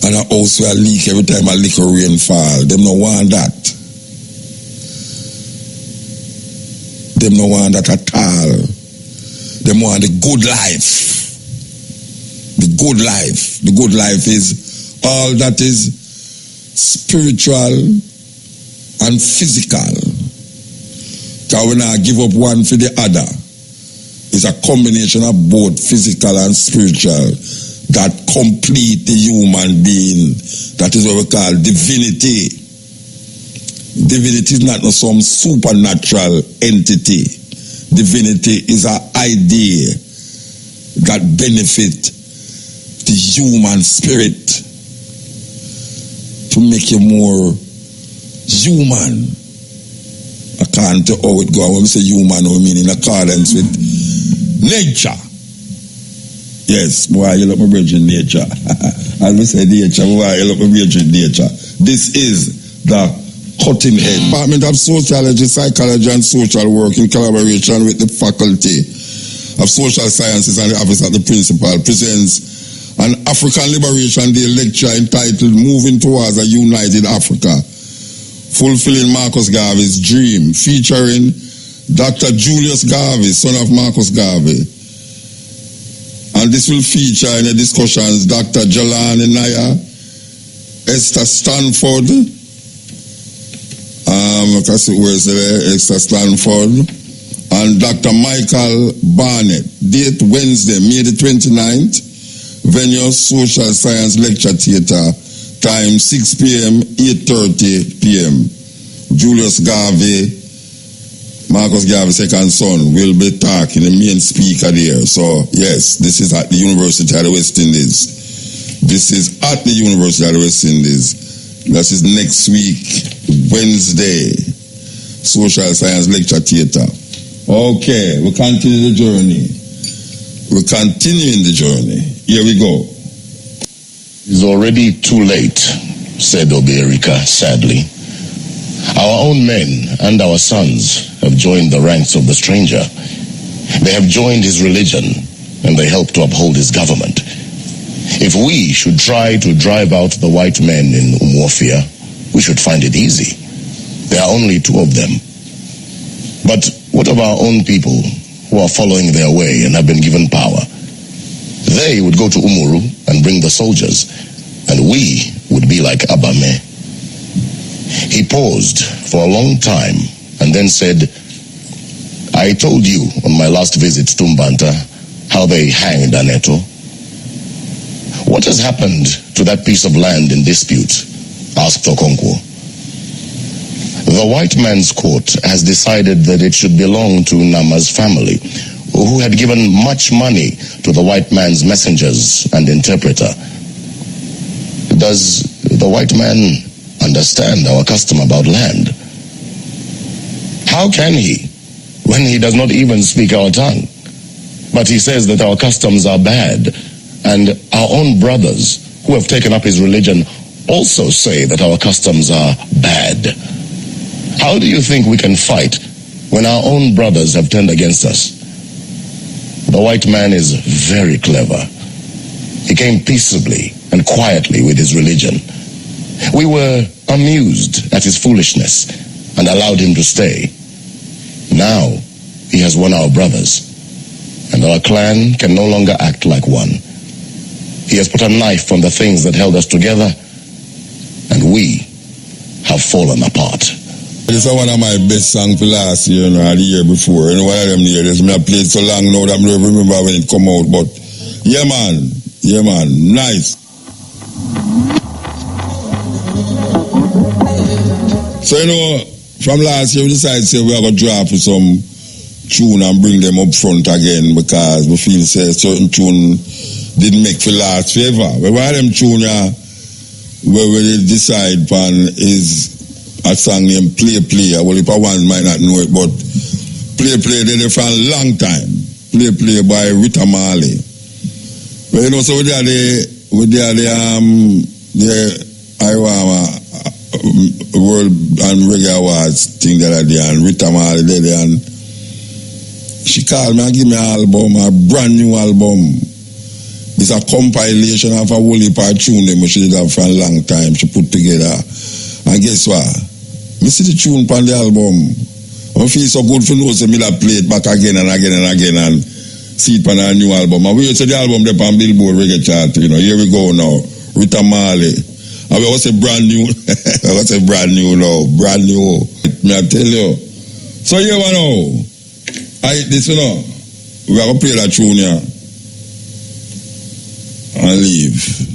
and a house where I leak every time a little rain fall. Them don't want that. Them don't want that at all. Them want the good life. the good life. The good life is all that is spiritual and physical. Because when I give up one for the other, it's a combination of both physical and spiritual that complete the human being. That is what we call divinity. Divinity is not some supernatural entity. Divinity is an idea that benefit the human spirit to make you more human. According to how it goes, when we say human, we mean in accordance with nature. Yes, boy, you look my virgin nature. As we say nature, boy, you look my virgin nature. This is the cutting edge. Department of Sociology, Psychology and Social Work in collaboration with the Faculty of Social Sciences and the Office of the Principal presents an African Liberation Day lecture entitled Moving Towards a United Africa, Fulfilling Marcus Garvey's Dream, featuring Dr. Julius Garvey, son of Marcus Garvey. And this will feature in the discussions Dr. Jalani Naya, Esther Stanford, Esther Stanford, and Dr. Michael Barnett. Date Wednesday, May the 29th, venue Social Science Lecture Theatre, time 6 p.m., 8:30 p.m. Julius Garvey, Marcus Garvey, second son, will be talking, the main speaker there. So, yes, this is at the University of the West Indies. This is at the University of the West Indies. This is next week, Wednesday, Social Science Lecture Theatre. Okay, we continue the journey. We're continuing the journey. Here we go. It's already too late, said Mutabaruka sadly. Our own men and our sons have joined the ranks of the stranger. They have joined his religion, and they help to uphold his government. If we should try to drive out the white men in Umuofia, we should find it easy. There are only 2 of them. But what of our own people who are following their way and have been given power? They would go to Umuru and bring the soldiers, and we would be like Abame. He paused for a long time and then said, I told you on my last visit to Mbanta how they hanged Aneto. What has happened to that piece of land in dispute? Asked Okonkwo. The white man's court has decided that it should belong to Nama's family, who had given much money to the white man's messengers and interpreter. Does the white man understand our custom about land? How can he, when he does not even speak our tongue? But he says that our customs are bad, and our own brothers who have taken up his religion also say that our customs are bad. How do you think we can fight when our own brothers have turned against us? The white man is very clever. He came peaceably and quietly with his religion. We were amused at his foolishness and allowed him to stay. Now he has won our brothers, and our clan can no longer act like one. He has put a knife on the things that held us together, and we have fallen apart. This is one of my best songs for last year, or the year before. One of them years, I played so long now that I don't remember when it come out. But yeah, man, nice. So from last year we decided to say we are going to drop some tune and bring them up front again, because we feel say certain tune didn't make for last forever. But one of them tune where we decide upon is a song named Play Play. Well, if one might not know it, but Play Play did it for a long time. Play Play by Rita Marley. But so we did the Iowa World and Reggae Awards thing that I did, and Rita Marley did it, and she called me and gave me an album, a brand new album. It's a compilation of a whole heap of tune that she did have for a long time. She put together. And guess what? I see the tune on the album. I feel so good for know, so I play it back again and again and again. And see it on a new album. And we say the album there on Billboard reggae chart, you know. Here we go now. Rita Marley. And we also say brand new. I was say brand new now. Brand new. Me I tell you. So you know. This, you know. We are going to play that tune here. And leave.